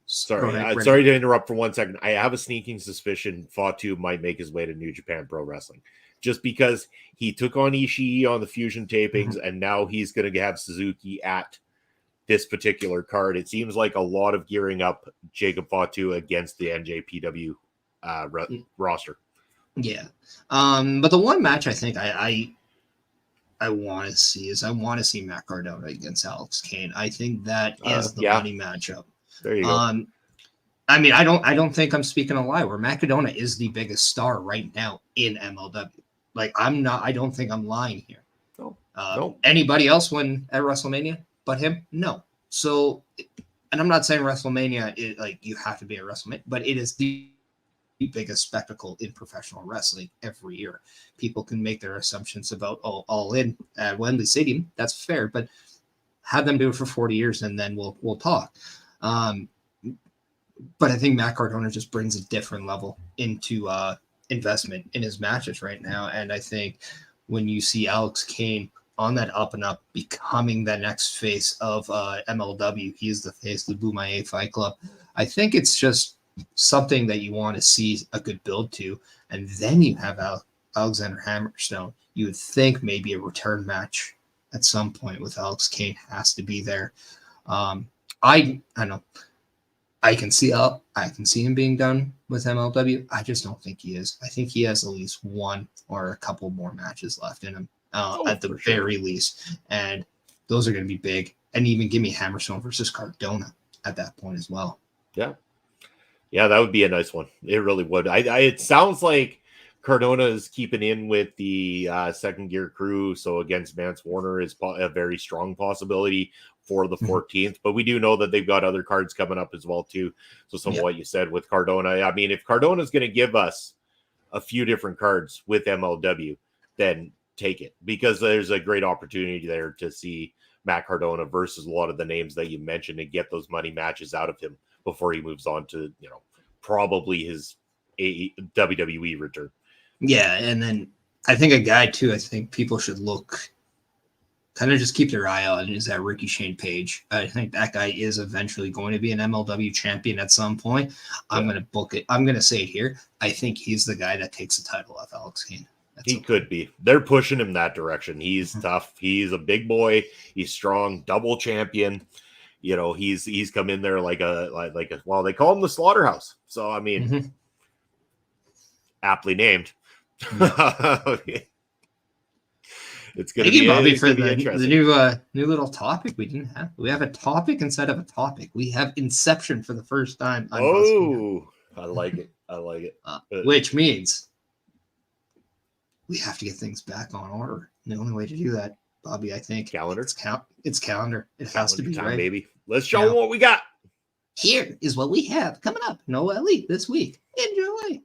S1: Sorry to interrupt for 1 second. I have a sneaking suspicion Fatu might make his way to New Japan Pro Wrestling, just because he took on Ishii on the Fusion tapings, and now he's going to have Suzuki at this particular card. It seems like a lot of gearing up Jacob Fatu against the NJPW roster.
S2: Yeah. But the one match I think I want to see is I want to see Matt Cardona against Alex Kane. I think that is the money matchup.
S1: There you go.
S2: I mean, I don't think I'm speaking a lie, where Matt Cardona is the biggest star right now in MLW. Like, I don't think I'm lying here.
S1: No.
S2: Anybody else win at WrestleMania but him? No. So, and I'm not saying WrestleMania, like, you have to be at WrestleMania, but it is the biggest spectacle in professional wrestling every year. People can make their assumptions about all in at Wembley Stadium. That's fair, but have them do it for 40 years and then we'll talk. But I think Matt Cardona just brings a different level into investment in his matches right now. And I think when you see Alex Kane on that up and up, becoming the next face of MLW, he is the face of the Beaumaye Fight Club. I think it's just something that you want to see a good build to. And then you have Alexander Hammerstone. You would think maybe a return match at some point with Alex Kane has to be there. I know. I can see him being done with MLW. I just don't think he is. I think he has at least one or a couple more matches left in him, at the very least. And those are going to be big. And even give me Hammerstone versus Cardona at that point as well.
S1: Yeah. Yeah, that would be a nice one. It really would. It sounds like Cardona is keeping in with the second gear crew. So against Vance Warner is a very strong possibility for the 14th. But we do know that they've got other cards coming up as well, too. So some of what you said with Cardona. I mean, if Cardona is going to give us a few different cards with MLW, then take it. Because there's a great opportunity there to see Matt Cardona versus a lot of the names that you mentioned and get those money matches out of him before he moves on to, probably his WWE return.
S2: Yeah, and then I think a guy, too, I think people should kind of just keep their eye on is that Ricky Shane Page. I think that guy is eventually going to be an MLW champion at some point. I'm going to book it. I'm going to say it here. I think he's the guy that takes the title off Alex Kane.
S1: He could be. They're pushing him that direction. He's tough. He's a big boy. He's strong, double champion. He's come in there like a well, they call him the Slaughterhouse. So I mean, aptly named. It's going to be
S2: Bobby for the new little topic we didn't have. We have a topic inside of a topic. We have Inception for the first time.
S1: I like it. I like it.
S2: Which means we have to get things back on order. And the only way to do that, Bobby, I think,
S1: calendar.
S2: It's calendar. It has to be
S1: time,
S2: right,
S1: baby. Let's show them what we got.
S2: Here is what we have coming up. No Elite this week. Enjoy.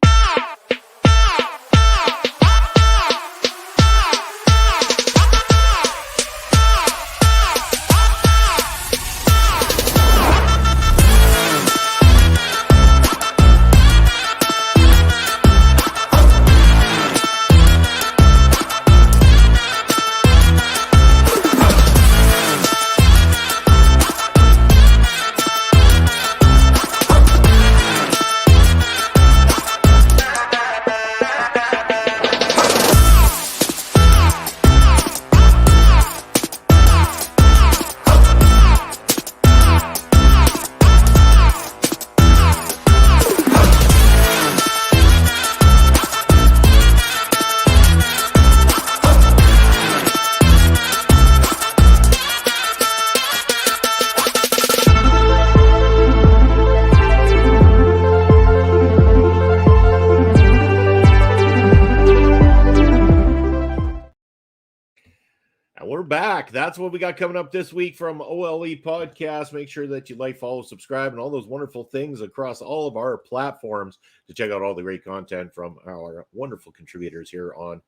S1: Back. That's what we got coming up this week from OLE Podcast. Make sure that you like, follow, subscribe, and all those wonderful things across all of our platforms to check out all the great content from our wonderful contributors here on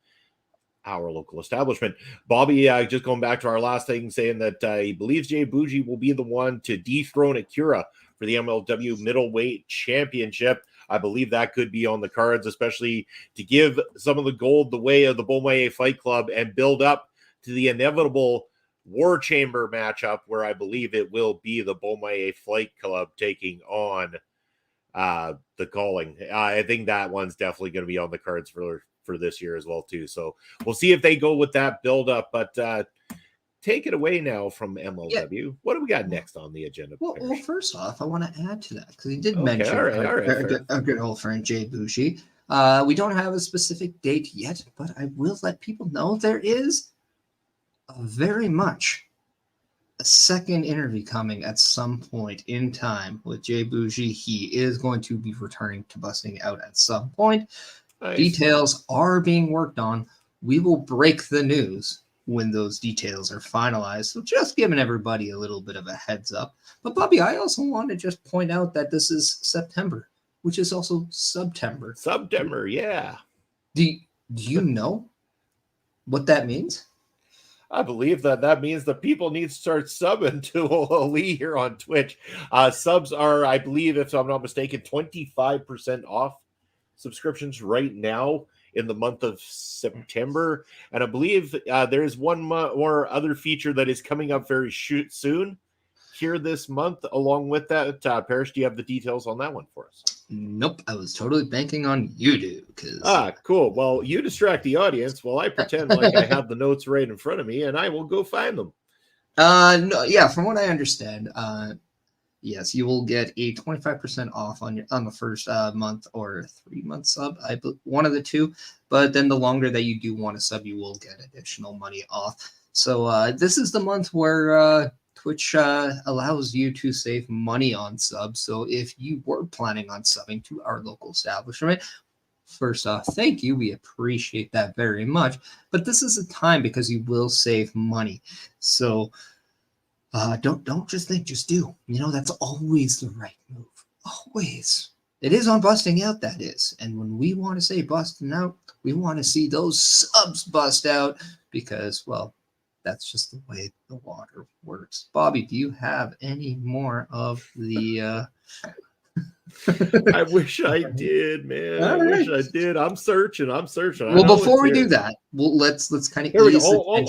S1: our local establishment. Bobby, just going back to our last thing, saying that he believes Jay Bougie will be the one to dethrone Akira for the MLW Middleweight Championship. I believe that could be on the cards, especially to give some of the gold the way of the Beaumoyer Fight Club and build up to the inevitable War Chamber matchup where I believe it will be the Beaumoyer Fight Club taking on the Calling. I think that one's definitely going to be on the cards for this year as well, too. So we'll see if they go with that build up, but take it away now from MLW. Yeah. What do we got next on the agenda?
S2: Well, first off, I want to add to that because he did mention our good old friend Jay Bougie. We don't have a specific date yet, but I will let people know there is very much a second interview coming at some point in time with Jay Bougie. He is going to be returning to Busting Out at some point. Nice. Details are being worked on. We will break the news when those details are finalized. So just giving everybody a little bit of a heads up. But Bobby, I also want to just point out that this is September, which is also September.
S1: September, yeah.
S2: Do you know what that means?
S1: I believe that means that people need to start subbing to OLE here on Twitch. Subs are, I believe, if I'm not mistaken, 25% off subscriptions right now in the month of September. And I believe there's one more other feature that is coming up very soon here this month along with that. Parrish, do you have the details on that one for us?
S2: Nope, I was totally banking on you do.
S1: Cool. Well, you distract the audience while I pretend like I have the notes right in front of me, and I will go find them.
S2: No, yeah, from what I understand, Yes, you will get a 25% off on the first month or 3 month sub. One of the two. But then the longer that you do want to sub, you will get additional money off. So this is the month where Twitch allows you to save money on subs. So if you were planning on subbing to our local establishment, first off, thank you. We appreciate that very much. But this is a time because you will save money. So don't just think, just do. That's always the right move. Always. It is on busting out, that is. And when we want to say busting out, we want to see those subs bust out because, well, that's just the way the water works. Bobby, do you have any more of the
S1: I wish I did, man. I wish I did. I'm searching.
S2: Well, before we do that, let's kind of
S1: here we go. I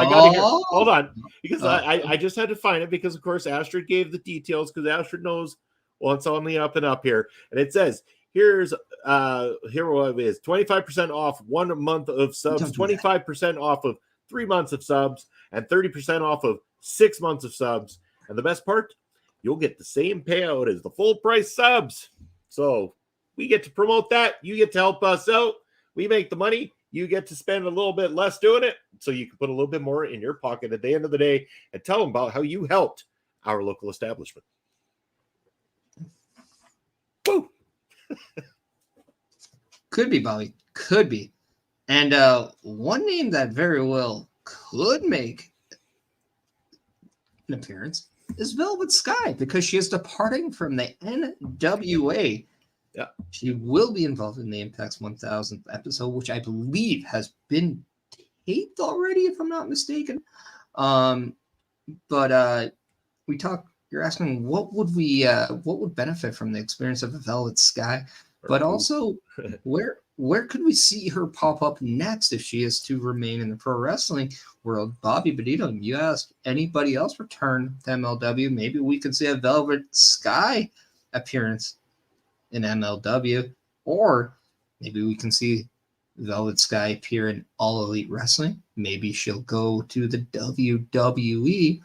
S1: got it here. Hold on, because I just had to find it because of course Astrid gave the details because Astrid knows what's on the up and up here, and it says here what it is: 25% off 1 month of subs, 25% off of 3 months of subs, and 30% off of 6 months of subs. And the best part, you'll get the same payout as the full price subs. So we get to promote that. You get to help us out. We make the money. You get to spend a little bit less doing it. So you can put a little bit more in your pocket at the end of the day and tell them about how you helped our local establishment. Woo!
S2: Could be, Bobby. Could be. And one name that very well could make an appearance is Velvet Sky because she is departing from the NWA.
S1: Yeah.
S2: She will be involved in the Impact's 1000th episode, which I believe has been taped already, if I'm not mistaken. But you're asking what would benefit from the experience of a Velvet Sky, but also where could we see her pop up next if she is to remain in the pro wrestling world? Bobby Benito, you asked anybody else return to MLW? Maybe we could see a Velvet Sky appearance in MLW, or maybe we can see Velvet Sky appear in All Elite Wrestling. Maybe she'll go to the WWE.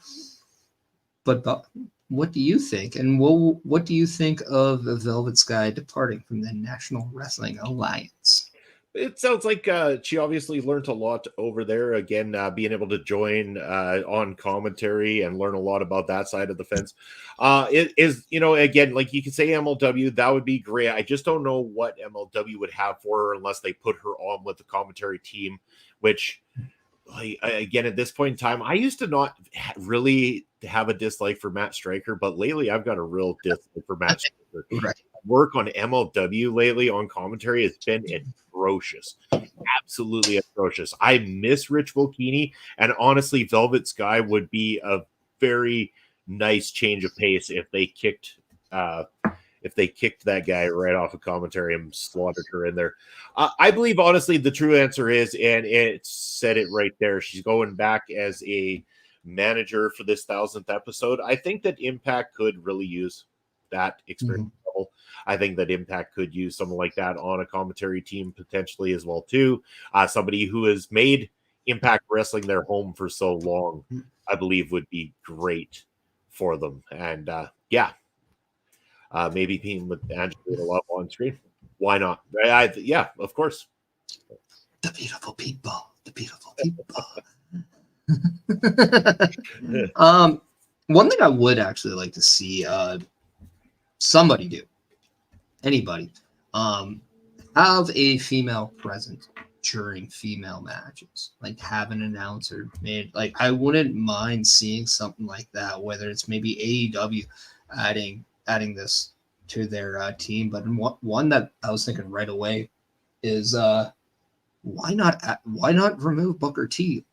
S2: But what do you think? And what do you think of Velvet Sky departing from the National Wrestling Alliance?
S1: It sounds like she obviously learned a lot over there. Again, being able to join on commentary and learn a lot about that side of the fence. It is, again, like you could say MLW, that would be great. I just don't know what MLW would have for her unless they put her on with the commentary team, which, again, at this point in time, I used to not really have a dislike for Matt Stryker, but lately I've got a real dislike for Matt Stryker.
S2: Right.
S1: Work on MLW lately on commentary has been atrocious, absolutely atrocious. I miss Rich Volkini, and honestly, Velvet Sky would be a very nice change of pace if they kicked that guy right off of commentary and slaughtered her in there. I believe, honestly, the true answer is, and it said it right there, she's going back as a manager for this 1000th episode. I think that Impact could really use that experience. I think that Impact could use someone like that on a commentary team potentially as well too. Somebody who has made Impact Wrestling their home for so long, I believe would be great for them. And maybe being with Angela Love on screen. Why not? Yeah, of course.
S2: The beautiful people. One thing I would actually like to see somebody do, anybody, have a female presence during female matches, like have an announcer made. Like I wouldn't mind seeing something like that, whether it's maybe AEW adding this to their team. But one that I was thinking right away is why not remove Booker T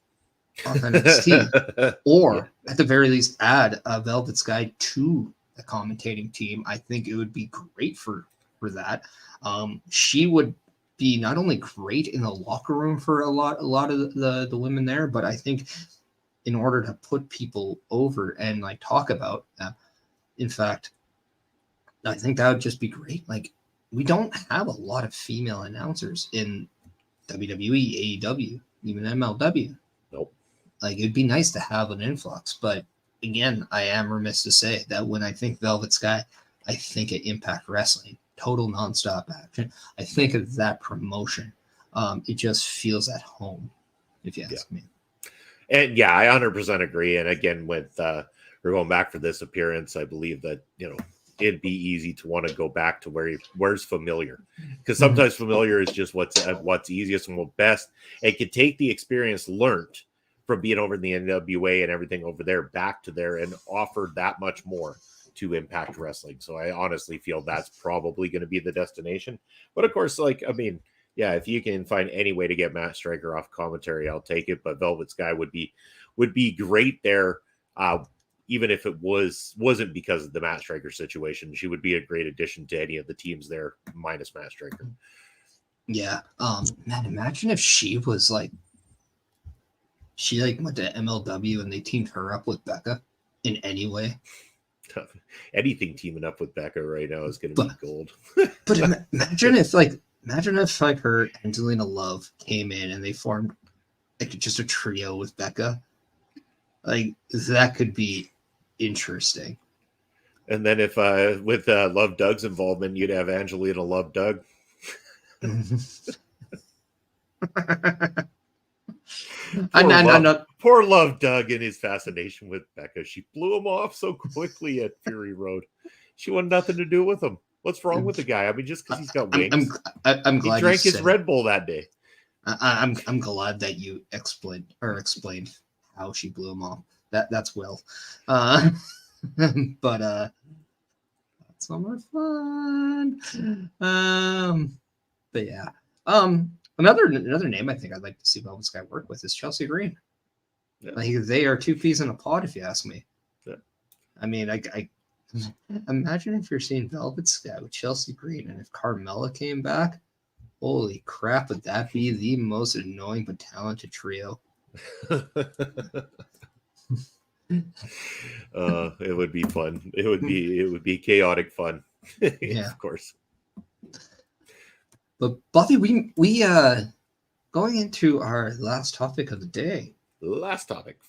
S2: off NXT, or at the very least add a Velvet Sky to the commentating team. I think it would be great for that. She would be not only great in the locker room for a lot of the women there, but I think in order to put people over and like talk about them, in fact, I think that would just be great. Like we don't have a lot of female announcers in WWE, AEW, even MLW.
S1: Nope.
S2: Like it'd be nice to have an influx, but again, I am remiss to say that when I think Velvet Sky, I think of Impact Wrestling, total nonstop action. I think of that promotion. It just feels at home, if you ask me.
S1: And yeah, I 100% agree. And again, with we're going back for this appearance, I believe that, it'd be easy to want to go back to where's familiar, because sometimes familiar is just what's easiest and what's best. It could take the experience learned from being over in the NWA and everything over there back to there and offer that much more to Impact Wrestling. So I honestly feel that's probably going to be the destination. But of course, yeah, if you can find any way to get Matt Striker off commentary, I'll take it. But Velvet Sky would be great there. Even if it wasn't because of the Matt Striker situation, she would be a great addition to any of the teams there, minus Matt Striker.
S2: Yeah. Man, imagine if she was went to MLW and they teamed her up with Becca in any way.
S1: Anything teaming up with Becca right now is going to be gold.
S2: But imagine if her Angelina Love came in and they formed just a trio with Becca. That could be interesting.
S1: And then if with Love Doug's involvement, you'd have Angelina Love Doug. Poor Love Doug and his fascination with Becca. She blew him off so quickly at Fury Road. She wanted nothing to do with him. What's wrong with the guy? I mean, just because he's got wings.
S2: I'm glad
S1: he drank his Red Bull that day.
S2: I'm glad that you explained how she blew him off. That's Will. But that's so much fun. But yeah. Another name I think I'd like to see Velvet Sky work with is Chelsea Green. Yeah. They are two peas in a pod, if you ask me. Yeah. I mean, I imagine if you're seeing Velvet Sky with Chelsea Green, and if Carmella came back, holy crap, would that be the most annoying but talented trio?
S1: It would be fun. It would be chaotic fun. Yeah, of course.
S2: But Bobby, we going into our last topic of the day.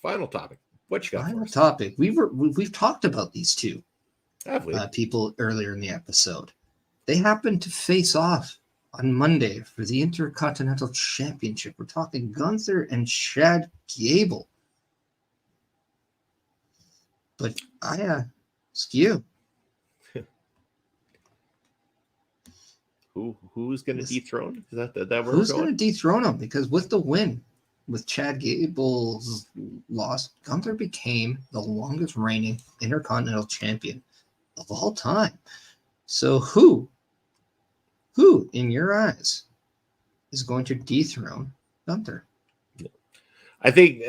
S1: Final topic. What you got?
S2: Final topic. We've talked about these two.
S1: Have we?
S2: People earlier in the episode. They happened to face off on Monday for the Intercontinental Championship. We're talking Gunther and Chad Gable. But I ask you.
S1: Who's going to dethrone? Is that where
S2: who's going to dethrone him? Because with the win, with Chad Gable's loss, Gunther became the longest reigning Intercontinental Champion of all time. So who in your eyes is going to dethrone Gunther?
S1: I think,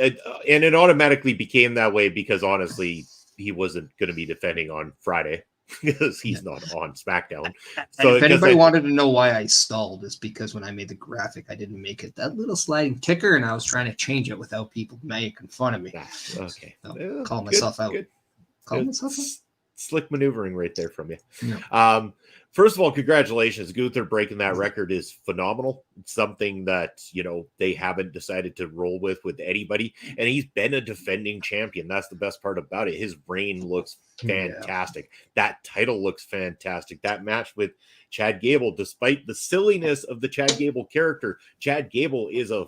S1: and it automatically became that way because honestly, he wasn't going to be defending on Friday because he's not on SmackDown.
S2: So if anybody wanted to know why I stalled, is because when I made the graphic, I didn't make it that little sliding ticker, and I was trying to change it without people making fun of me.
S1: Okay,
S2: so, call myself out. Call myself out.
S1: Slick maneuvering right there from you.
S2: Yeah.
S1: First of all, congratulations. Gunther breaking that record is phenomenal. It's something that, they haven't decided to roll with anybody. And he's been a defending champion. That's the best part about it. His reign looks fantastic. Yeah. That title looks fantastic. That match with Chad Gable, despite the silliness of the Chad Gable character, Chad Gable is a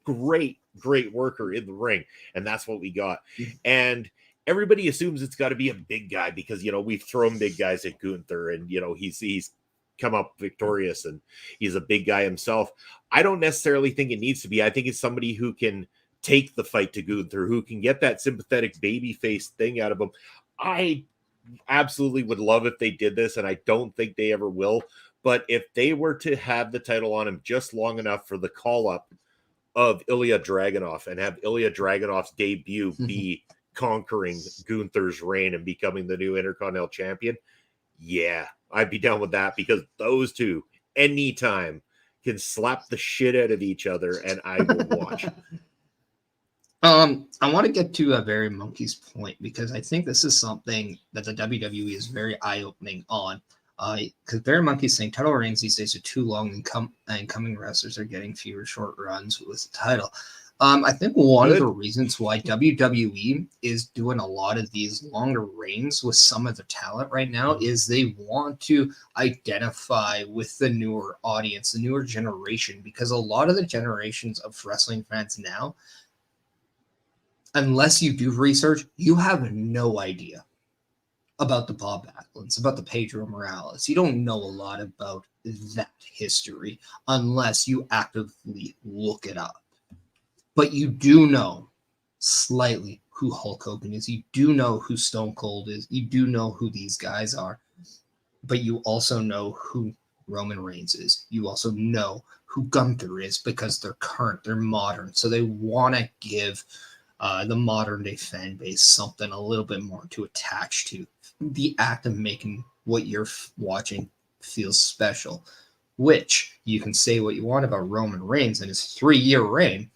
S1: great worker in the ring. And that's what we got. And everybody assumes it's got to be a big guy because, we've thrown big guys at Gunther and, he's come up victorious and he's a big guy himself. I don't necessarily think it needs to be. I think it's somebody who can take the fight to Gunther, who can get that sympathetic babyface thing out of him. I absolutely would love if they did this, and I don't think they ever will. But if they were to have the title on him just long enough for the call-up of Ilya Dragunov and have Ilya Dragunov's debut be conquering Gunther's reign and becoming the new Intercontinental Champion, yeah, I'd be down with that because those two anytime can slap the shit out of each other and I will watch.
S2: I want to get to Barry Monkey's point because I think this is something that the WWE is very eye-opening on. Because Barry Monkey's saying title reigns these days are too long and incoming wrestlers are getting fewer short runs with the title. I think one of
S1: Good.
S2: the reasons why WWE is doing a lot of these longer reigns with some of the talent right now is they want to identify with the newer audience, the newer generation, because a lot of the generations of wrestling fans now, unless you do research, you have no idea about the Bob Backlunds, about the Pedro Morales. You don't know a lot about that history unless you actively look it up. But you do know slightly who Hulk Hogan is. You do know who Stone Cold is. You do know who these guys are. But you also know who Roman Reigns is. You also know who Gunther is because they're current, they're modern. So they want to give the modern day fan base something a little bit more to attach to. The act of making what you're watching feels special, which you can say what you want about Roman Reigns and his 3-year reign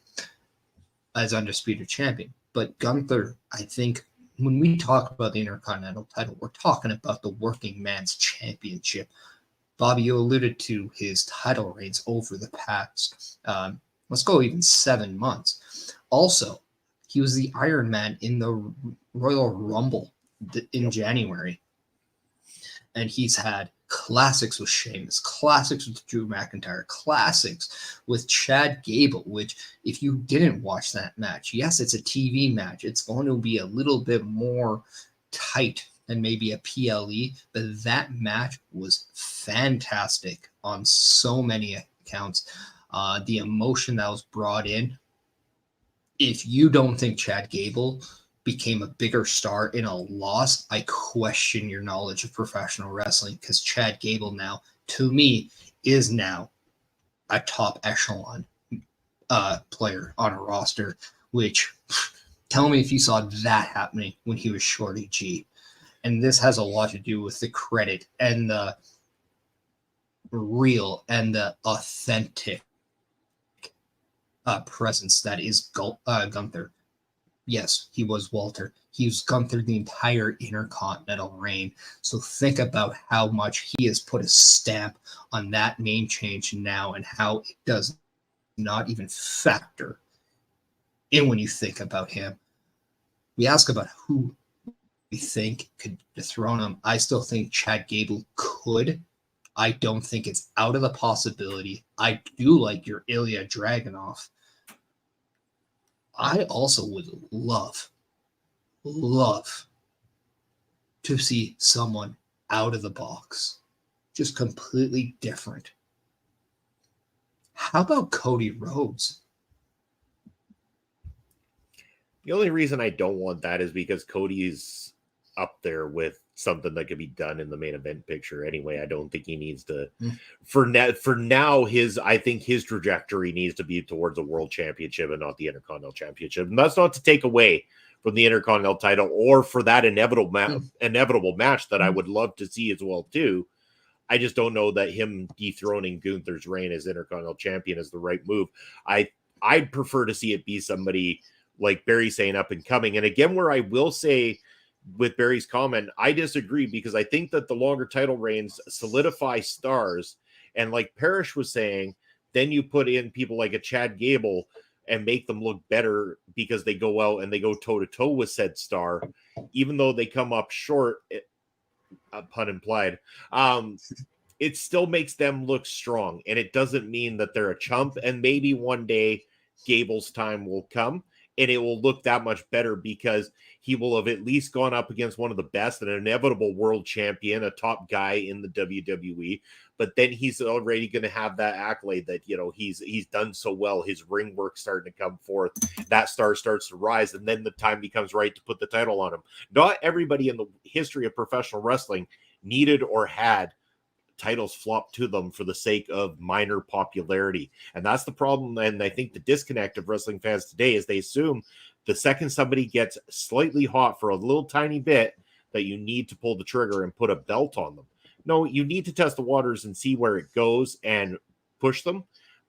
S2: as undisputed champion. But Gunther, I think when we talk about the Intercontinental title, we're talking about the working man's championship. Bobby, you alluded to his title reigns over the past, let's go even 7 months. Also, he was the Iron Man in the Royal Rumble in January. And he's had classics with Sheamus, classics with Drew McIntyre, classics with Chad Gable, which if you didn't watch that match, yes, it's a TV match. It's going to be a little bit more tight than maybe a PLE, but that match was fantastic on so many accounts. The emotion that was brought in. If you don't think Chad Gable became a bigger star in a loss, I question your knowledge of professional wrestling, because Chad Gable now, to me, is now a top echelon player on a roster, which tell me if you saw that happening when he was Shorty G. And this has a lot to do with the credit and the real and the authentic presence that is Gunther. Yes, he was Walter. He was Gunther the entire Intercontinental reign. So think about how much he has put a stamp on that name change now and how it does not even factor in when you think about him. We ask about who we think could dethrone him. I still think Chad Gable could. I don't think it's out of the possibility. I do like your Ilya Dragunov. I also would love to see someone out of the box, just completely different. How about Cody Rhodes?
S1: The only reason I don't want that is because Cody's up there with something that could be done in the main event picture anyway. I don't think he needs to for now I think his trajectory needs to be towards a world championship and not the Intercontinental Championship. And that's not to take away from the Intercontinental title or for that inevitable match that I would love to see as well too. I just don't know that him dethroning Gunther's reign as Intercontinental Champion is the right move. I'd prefer to see it be somebody like Barry saying up and coming. And again, where I will say with Barry's comment, I disagree, because I think that the longer title reigns solidify stars. And like Parrish was saying, then you put in people like a Chad Gable and make them look better because they go out and they go toe to toe with said star, even though they come up short, pun implied. It still makes them look strong, and it doesn't mean that they're a chump. And maybe one day Gable's time will come and it will look that much better because he will have at least gone up against one of the best, an inevitable world champion, a top guy in the WWE. But then he's already going to have that accolade that, he's done so well. His ring work starting to come forth. That star starts to rise, and then the time becomes right to put the title on him. Not everybody in the history of professional wrestling needed or had titles flop to them for the sake of minor popularity. And that's the problem. And I think the disconnect of wrestling fans today is they assume the second somebody gets slightly hot for a little tiny bit that you need to pull the trigger and put a belt on them. No, you need to test the waters and see where it goes and push them,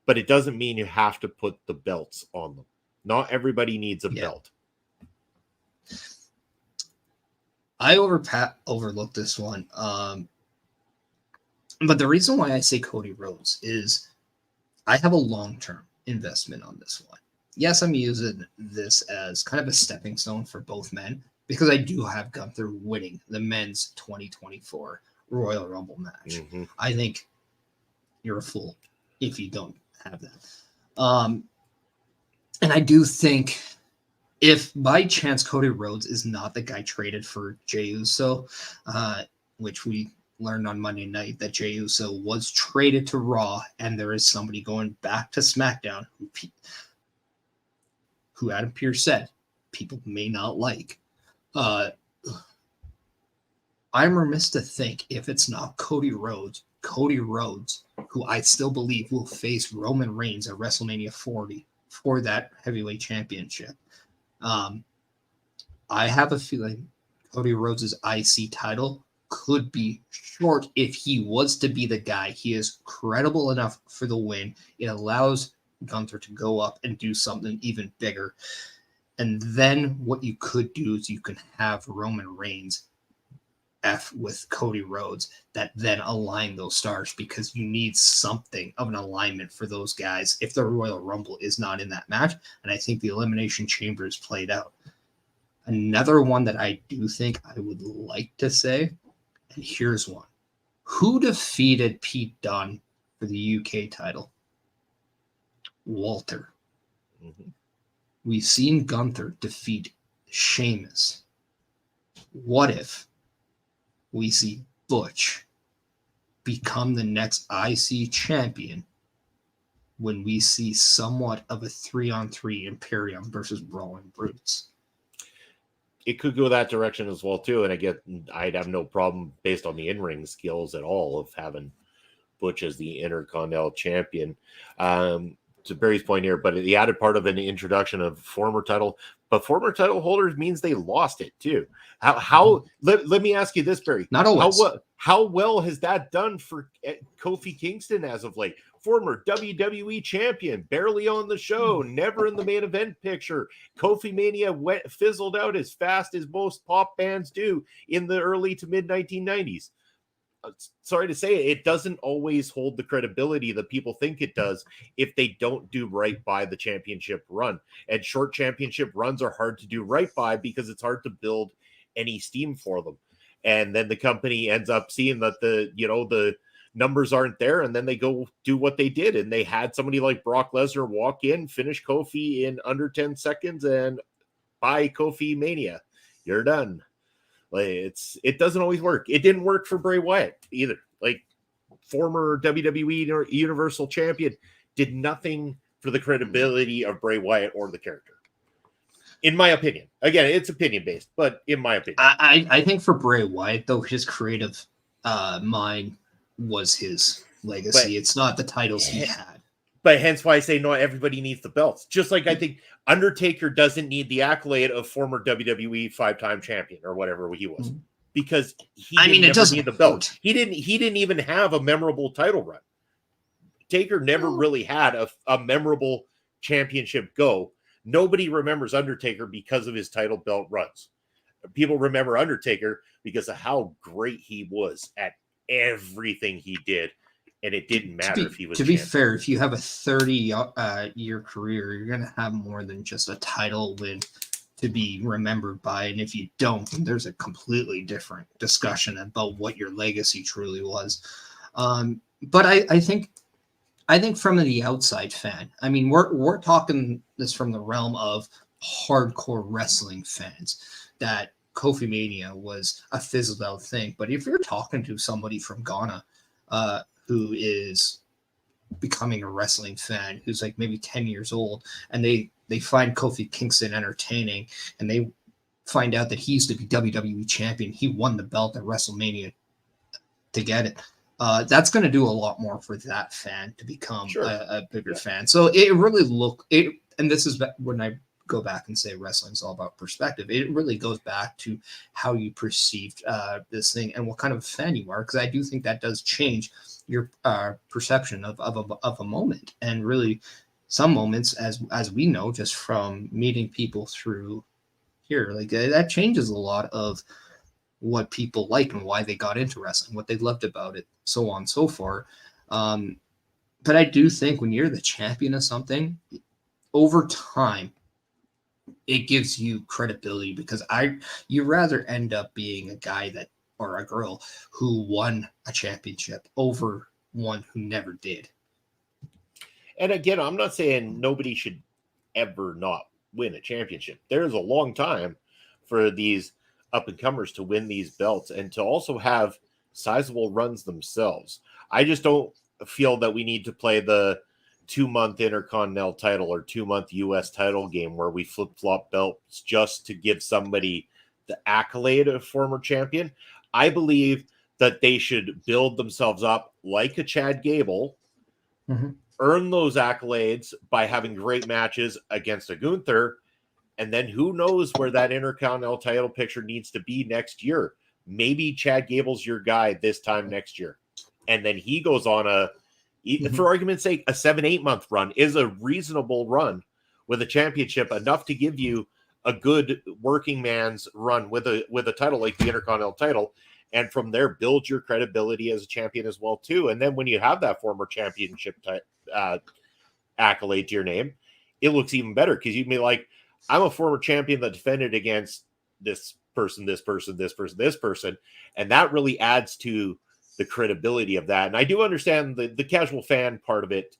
S1: but it doesn't mean you have to put the belts on them. Not everybody needs a belt.
S2: I overlooked this one. But the reason why I say Cody Rhodes is I have a long-term investment on this one. yes, I'm using this as kind of a stepping stone for both men because I do have Gunther winning the men's 2024 Royal Rumble match.
S1: Mm-hmm.
S2: I think you're a fool if you don't have that. And I do think if by chance Cody Rhodes is not the guy traded for Jey Uso, which we learned on Monday night that Jey Uso was traded to Raw, and there is somebody going back to SmackDown who Adam Pearce said people may not like. I'm remiss to think if it's not Cody Rhodes, who I still believe will face Roman Reigns at WrestleMania 40 for that heavyweight championship. I have a feeling Cody Rhodes' IC title could be short if he was to be the guy. He is credible enough for the win. It allows Gunther to go up and do something even bigger. And then what you could do is you can have Roman Reigns F with Cody Rhodes that then align those stars because you need something of an alignment for those guys if the Royal Rumble is not in that match. And I think the Elimination Chamber is played out. Another one that I do think I would like to say, and here's one. Who defeated Pete Dunne for the UK title? Walter.
S1: Mm-hmm.
S2: We've seen Gunther defeat Sheamus. What if we see Butch become the next IC champion when we see somewhat of a 3-on-3 Imperium versus Brawling Brutes?
S1: It could go that direction as well too, and I'd have no problem based on the in-ring skills at all of having Butch as the Intercontinental Champion. To Barry's point here, but the added part of an introduction of former title holders means they lost it too. Let me ask you this, Barry.
S2: Not always.
S1: How well has that done for Kofi Kingston as of late? Former WWE champion, barely on the show, never in the main event picture. Kofi Mania fizzled out as fast as most pop bands do in the early to mid 1990s. Sorry to say it doesn't always hold the credibility that people think it does if they don't do right by the championship run. And short championship runs are hard to do right by because it's hard to build any steam for them. And then the company ends up seeing that the numbers aren't there, and then they go do what they did. And they had somebody like Brock Lesnar walk in, finish Kofi in under 10 seconds, and buy Kofi Mania. You're done. Like it doesn't always work. It didn't work for Bray Wyatt either. Like former WWE Universal Champion did nothing for the credibility of Bray Wyatt or the character. In my opinion. Again, it's opinion based, but in my opinion.
S2: I think for Bray Wyatt, though, his creative mind was his legacy. It's not the titles he had.
S1: But hence why I say not everybody needs the belts. Just like I think Undertaker doesn't need the accolade of former WWE 5-time champion or whatever he was, because it doesn't need the belt. He didn't even have a memorable title run. Taker never really had a memorable championship go. Nobody remembers Undertaker because of his title belt runs. People remember Undertaker because of how great he was at everything he did. And it didn't matter if he was. To be
S2: fair, if you have a 30-year career, you're going to have more than just a title win to be remembered by. And if you don't, then there's a completely different discussion about what your legacy truly was. But I think from the outside fan, I mean, we're talking this from the realm of hardcore wrestling fans that Kofi Mania was a fizzled out thing. But if you're talking to somebody from Ghana, who is becoming a wrestling fan, who's like maybe 10 years old, and they find Kofi Kingston entertaining, and they find out that he used to be WWE champion. He won the belt at WrestleMania to get it. That's going to do a lot more for that fan to become a bigger fan. So it really and this is when I go back and say wrestling is all about perspective. It really goes back to how you perceived this thing and what kind of fan you are, because I do think that does change your perception of a moment. And really some moments, as we know just from meeting people through here, like that changes a lot of what people like and why they got into wrestling, what they loved about it, so on and so forth. But I do think when you're the champion of something, over time, it gives you credibility because you rather end up being a guy that or a girl who won a championship over one who never did.
S1: And again, I'm not saying nobody should ever not win a championship. There's a long time for these up and comers to win these belts and to also have sizable runs themselves. I just don't feel that we need to play the 2-month Intercontinental title or 2-month US title game where we flip flop belts just to give somebody the accolade of former champion. I believe that they should build themselves up like a Chad Gable, earn those accolades by having great matches against a Gunther, and then who knows where that Intercontinental title picture needs to be next year. Maybe Chad Gable's your guy this time next year. And then he goes on for argument's sake, a 7-8 month run is a reasonable run with a championship, enough to give you a good working man's run with a title like the Intercontinental title. And from there, build your credibility as a champion as well, too. And then when you have that former championship accolade to your name, it looks even better because you'd be like, I'm a former champion that defended against this person, this person, this person, this person. And that really adds to the credibility of that. And I do understand the casual fan part of it,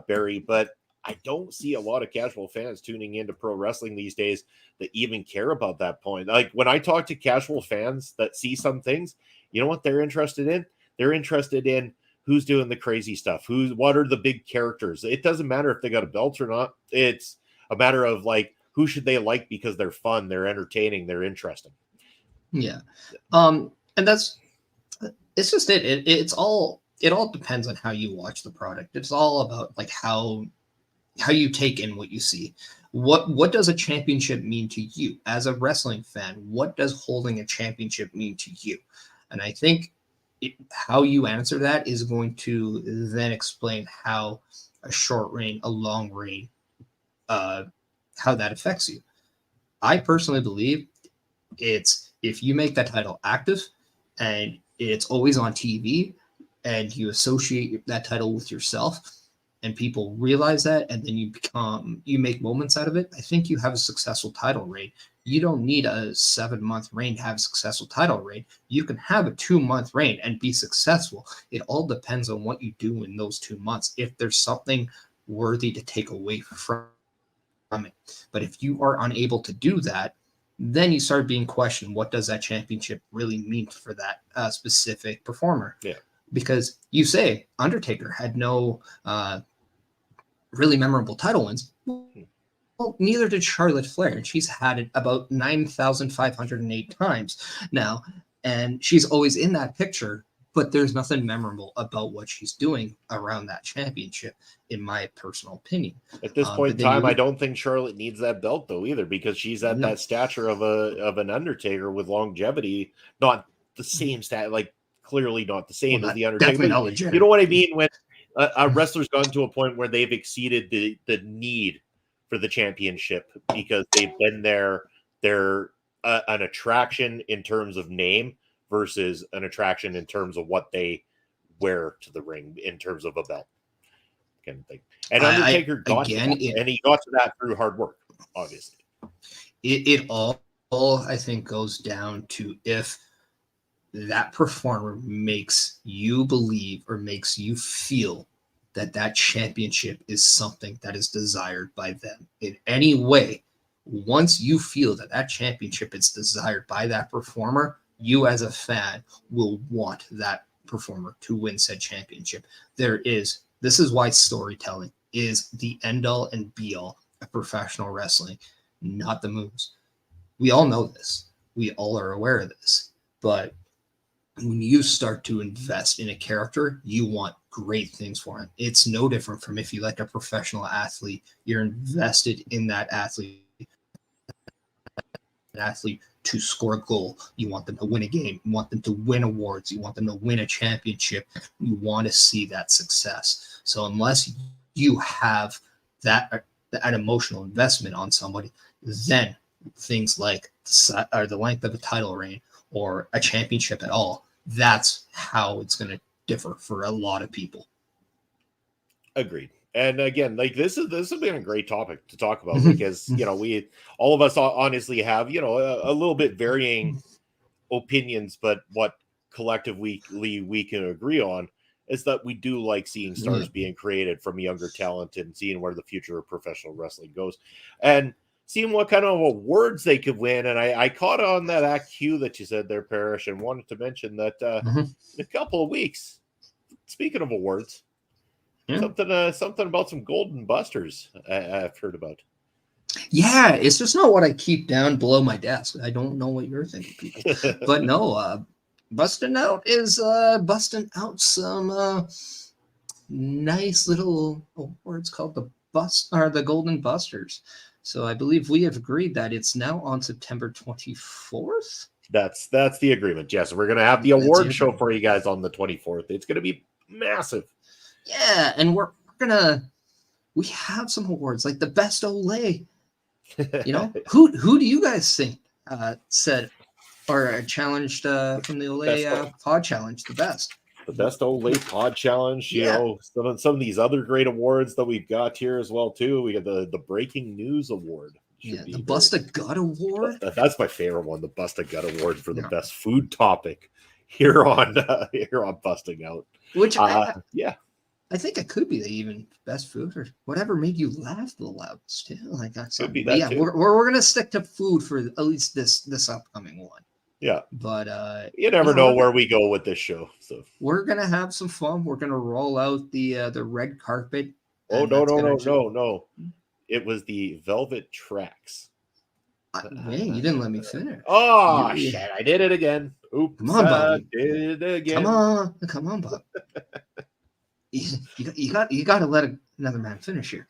S1: Barry, but I don't see a lot of casual fans tuning into pro wrestling these days that even care about that point. Like when I talk to casual fans that see some things, you know what they're interested in? They're interested in who's doing the crazy stuff, what are the big characters. It doesn't matter if they got a belt or not. It's a matter of like, who should they like because they're fun, they're entertaining, they're interesting.
S2: Yeah. And it's just it all depends on how you watch the product. It's all about like how you take in what you see. What does a championship mean to you as a wrestling fan? What does holding a championship mean to you? And I think how you answer that is going to then explain how a short reign, a long reign, how that affects you. I personally believe it's if you make that title active and it's always on TV and you associate that title with yourself and people realize that and then you make moments out of it, I think you have a successful title reign. You don't need a 7-month reign to have a successful title reign. You can have a 2-month reign and be successful. It all depends on what you do in those 2 months. If there's something worthy to take away from it. But if you are unable to do that, then you start being questioned, what does that championship really mean for that specific performer?
S1: Yeah.
S2: Because you say Undertaker had no really memorable title wins. Well, neither did Charlotte Flair, and she's had it about 9,508 times now, and she's always in that picture, but there's nothing memorable about what she's doing around that championship, in my personal opinion.
S1: At this point in time, I don't think Charlotte needs that belt though either, because she's at that stature of an Undertaker with longevity, not the same stat, like clearly not the same as the Undertaker. You know what I mean? When a wrestler's gone to a point where they've exceeded the need for the championship because they've been there, they're an attraction in terms of name versus an attraction in terms of what they wear to the ring in terms of a belt kind of thing. And Undertaker got to that, and he got to that through hard work, obviously.
S2: It all I think goes down to if that performer makes you believe or makes you feel that championship is something that is desired by them in any way. Once you feel that championship is desired by that performer, you as a fan will want that performer to win said championship. This is why storytelling is the end all and be all of professional wrestling, not the moves. We all know this. We all are aware of this. But when you start to invest in a character, you want great things for him. It's no different from if you like a professional athlete, you're invested in that athlete to score a goal. You want them to win a game. You want them to win awards. You want them to win a championship. You want to see that success. So unless you have that emotional investment on somebody, then things like the length of a title reign or a championship at all, that's how it's going to differ for a lot of people.
S1: Agreed. And again, like this has been a great topic to talk about because we all of us honestly have a little bit varying opinions, but what collectively we can agree on is that we do like seeing stars being created from younger talent and seeing where the future of professional wrestling goes, and seeing what kind of awards they could win. And I caught on that cue that you said there, Parrish, and wanted to mention that in a couple of weeks, speaking of awards, something about some Golden Busters I've heard about.
S2: Yeah, it's just not what I keep down below my desk. I don't know what you're thinking, people. But no, busting out is busting out some nice little awards called the Golden Busters. So I believe we have agreed that it's now on September 24th.
S1: That's the agreement. Yes, we're gonna have the award show for you guys on the 24th. It's gonna be massive.
S2: Yeah, and we have some awards like the best Olay. Who do you guys think said or challenged from the Olay Pod Challenge the best?
S1: The best Olay Pod Challenge. Some of these other great awards that we've got here as well too. We got the Breaking News Award.
S2: The Bust a Gut Award.
S1: That's my favorite one. The Bust a Gut Award for the best food topic here on Busting Out.
S2: Which I think it could be the even best food or whatever made you laugh the loudest too. Like that's
S1: could be that too.
S2: We're gonna stick to food for at least this upcoming one.
S1: Yeah,
S2: but
S1: you never know where we go with this show. So
S2: we're gonna have some fun. We're gonna roll out the red carpet.
S1: Oh no! It was the Velvet Tracks.
S2: Man, you didn't let me finish.
S1: Oh shit! I did it again. Oops!
S2: Come on, Bobby.
S1: Did it again.
S2: Come on, Bob. You got to let another man finish here.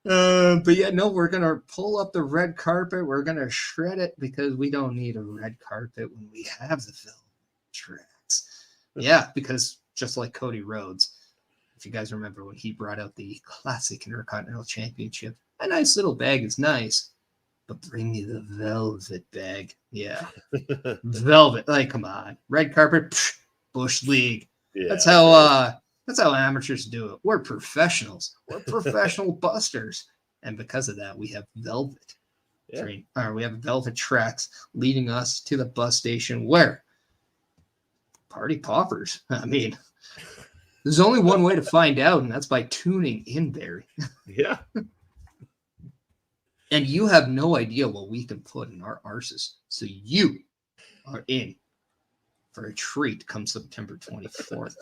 S2: But yeah, no, we're gonna pull up the red carpet. We're gonna shred it because we don't need a red carpet when we have the film tracks. Yeah, because just like Cody Rhodes, if you guys remember when he brought out the classic Intercontinental Championship, a nice little bag is nice, but bring me the velvet bag. Yeah, velvet. Like, come on, red carpet. Psh, Bush League. Yeah, that's how amateurs do it. We're professionals. We're professional busters, and because of that, we have velvet. We have velvet tracks leading us to the bus station where party poppers. I mean, there's only one way to find out, and that's by tuning in, Barry.
S1: Yeah.
S2: And you have no idea what we can put in our arses, so you are in for a treat come September 24th.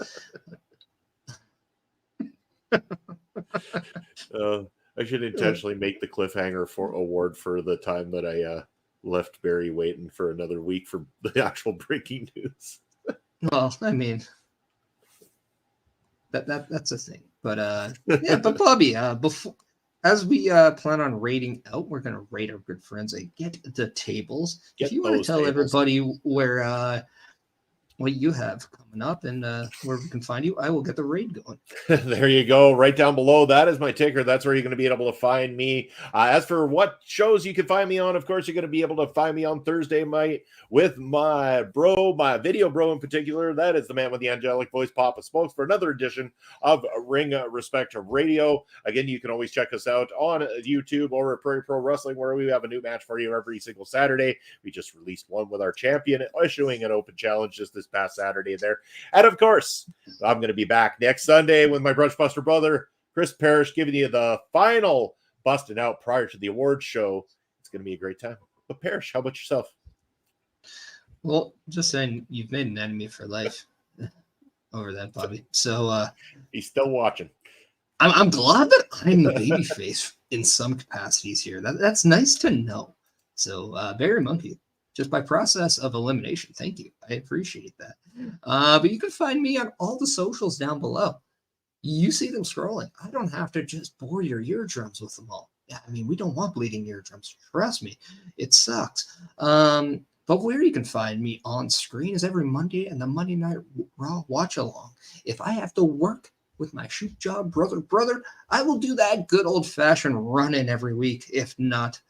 S1: I should intentionally make the cliffhanger for award for the time that I left Barry waiting for another week for the actual breaking news.
S2: Well, I mean, that's a thing. But but Bobby, before as we plan on rating out, we're gonna rate our good friends at Get the Tables. If you want to tell everybody where what you have coming up and where we can find you, I will get the raid going.
S1: There you go. Right down below. That is my ticker. That's where you're going to be able to find me. As for what shows you can find me on, of course, you're going to be able to find me on Thursday night with my video bro in particular. That is the man with the angelic voice, Papa Smokes, for another edition of Ring Respect Radio. Again, you can always check us out on YouTube or at Prairie Pro Wrestling, where we have a new match for you every single Saturday. We just released one with our champion, issuing an open challenge just this past Saturday there. And of course, I'm going to be back next Sunday with my Brunch Buster brother, Chris Parrish, giving you the final busting out prior to the awards show. It's going to be a great time. But Parrish, how about yourself?
S2: Well, just saying, you've made an enemy for life over that, Bobby. So
S1: he's still watching.
S2: I'm glad that I'm the babyface in some capacities here. That's nice to know. So Barry Monkey, just by process of elimination. Thank you. I appreciate that. But you can find me on all the socials down below. You see them scrolling. I don't have to just bore your eardrums with them all. Yeah, I mean, we don't want bleeding eardrums. Trust me. It sucks. But where you can find me on screen is every Monday and the Monday Night Raw watch along. If I have to work with my shoot job brother, I will do that good old-fashioned run-in every week. If not,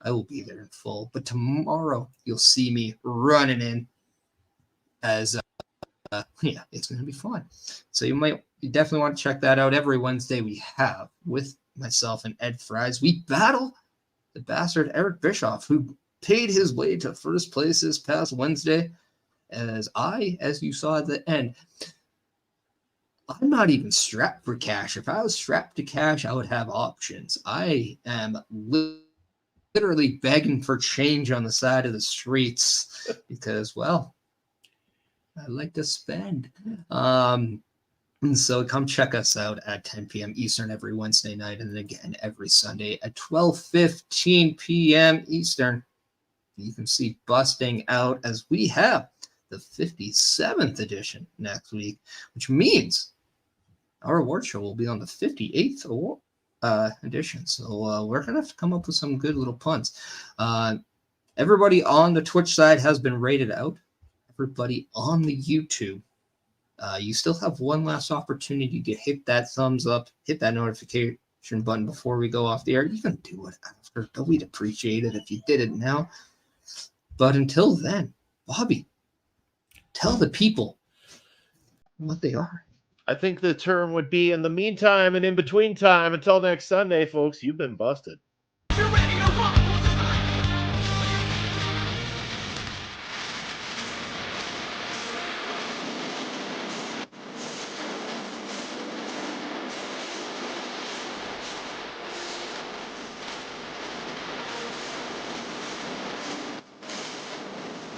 S2: I will be there in full. But tomorrow, you'll see me running in as, it's going to be fun. So you might you definitely want to check that out. Every Wednesday we have, with myself and Ed Fries, we battle the bastard Eric Bischoff, who paid his way to first place this past Wednesday. As you saw at the end, I'm not even strapped for cash. If I was strapped to cash, I would have options. I am literally begging for change on the side of the streets because, well, I like to spend. And so come check us out at 10 p.m. Eastern every Wednesday night, and then again every Sunday at 12:15 p.m. Eastern. You can see Busting Out as we have the 57th edition next week, which means our award show will be on the 58th edition. So we're going to have to come up with some good little puns. Everybody on the Twitch side has been rated out. Everybody on the YouTube, you still have one last opportunity to hit that thumbs up, hit that notification button before we go off the air. You can do it after, but we'd appreciate it if you did it now. But until then, Bobby, tell the people what they are.
S1: I think the term would be in the meantime and in between time until next Sunday, folks. You've been busted.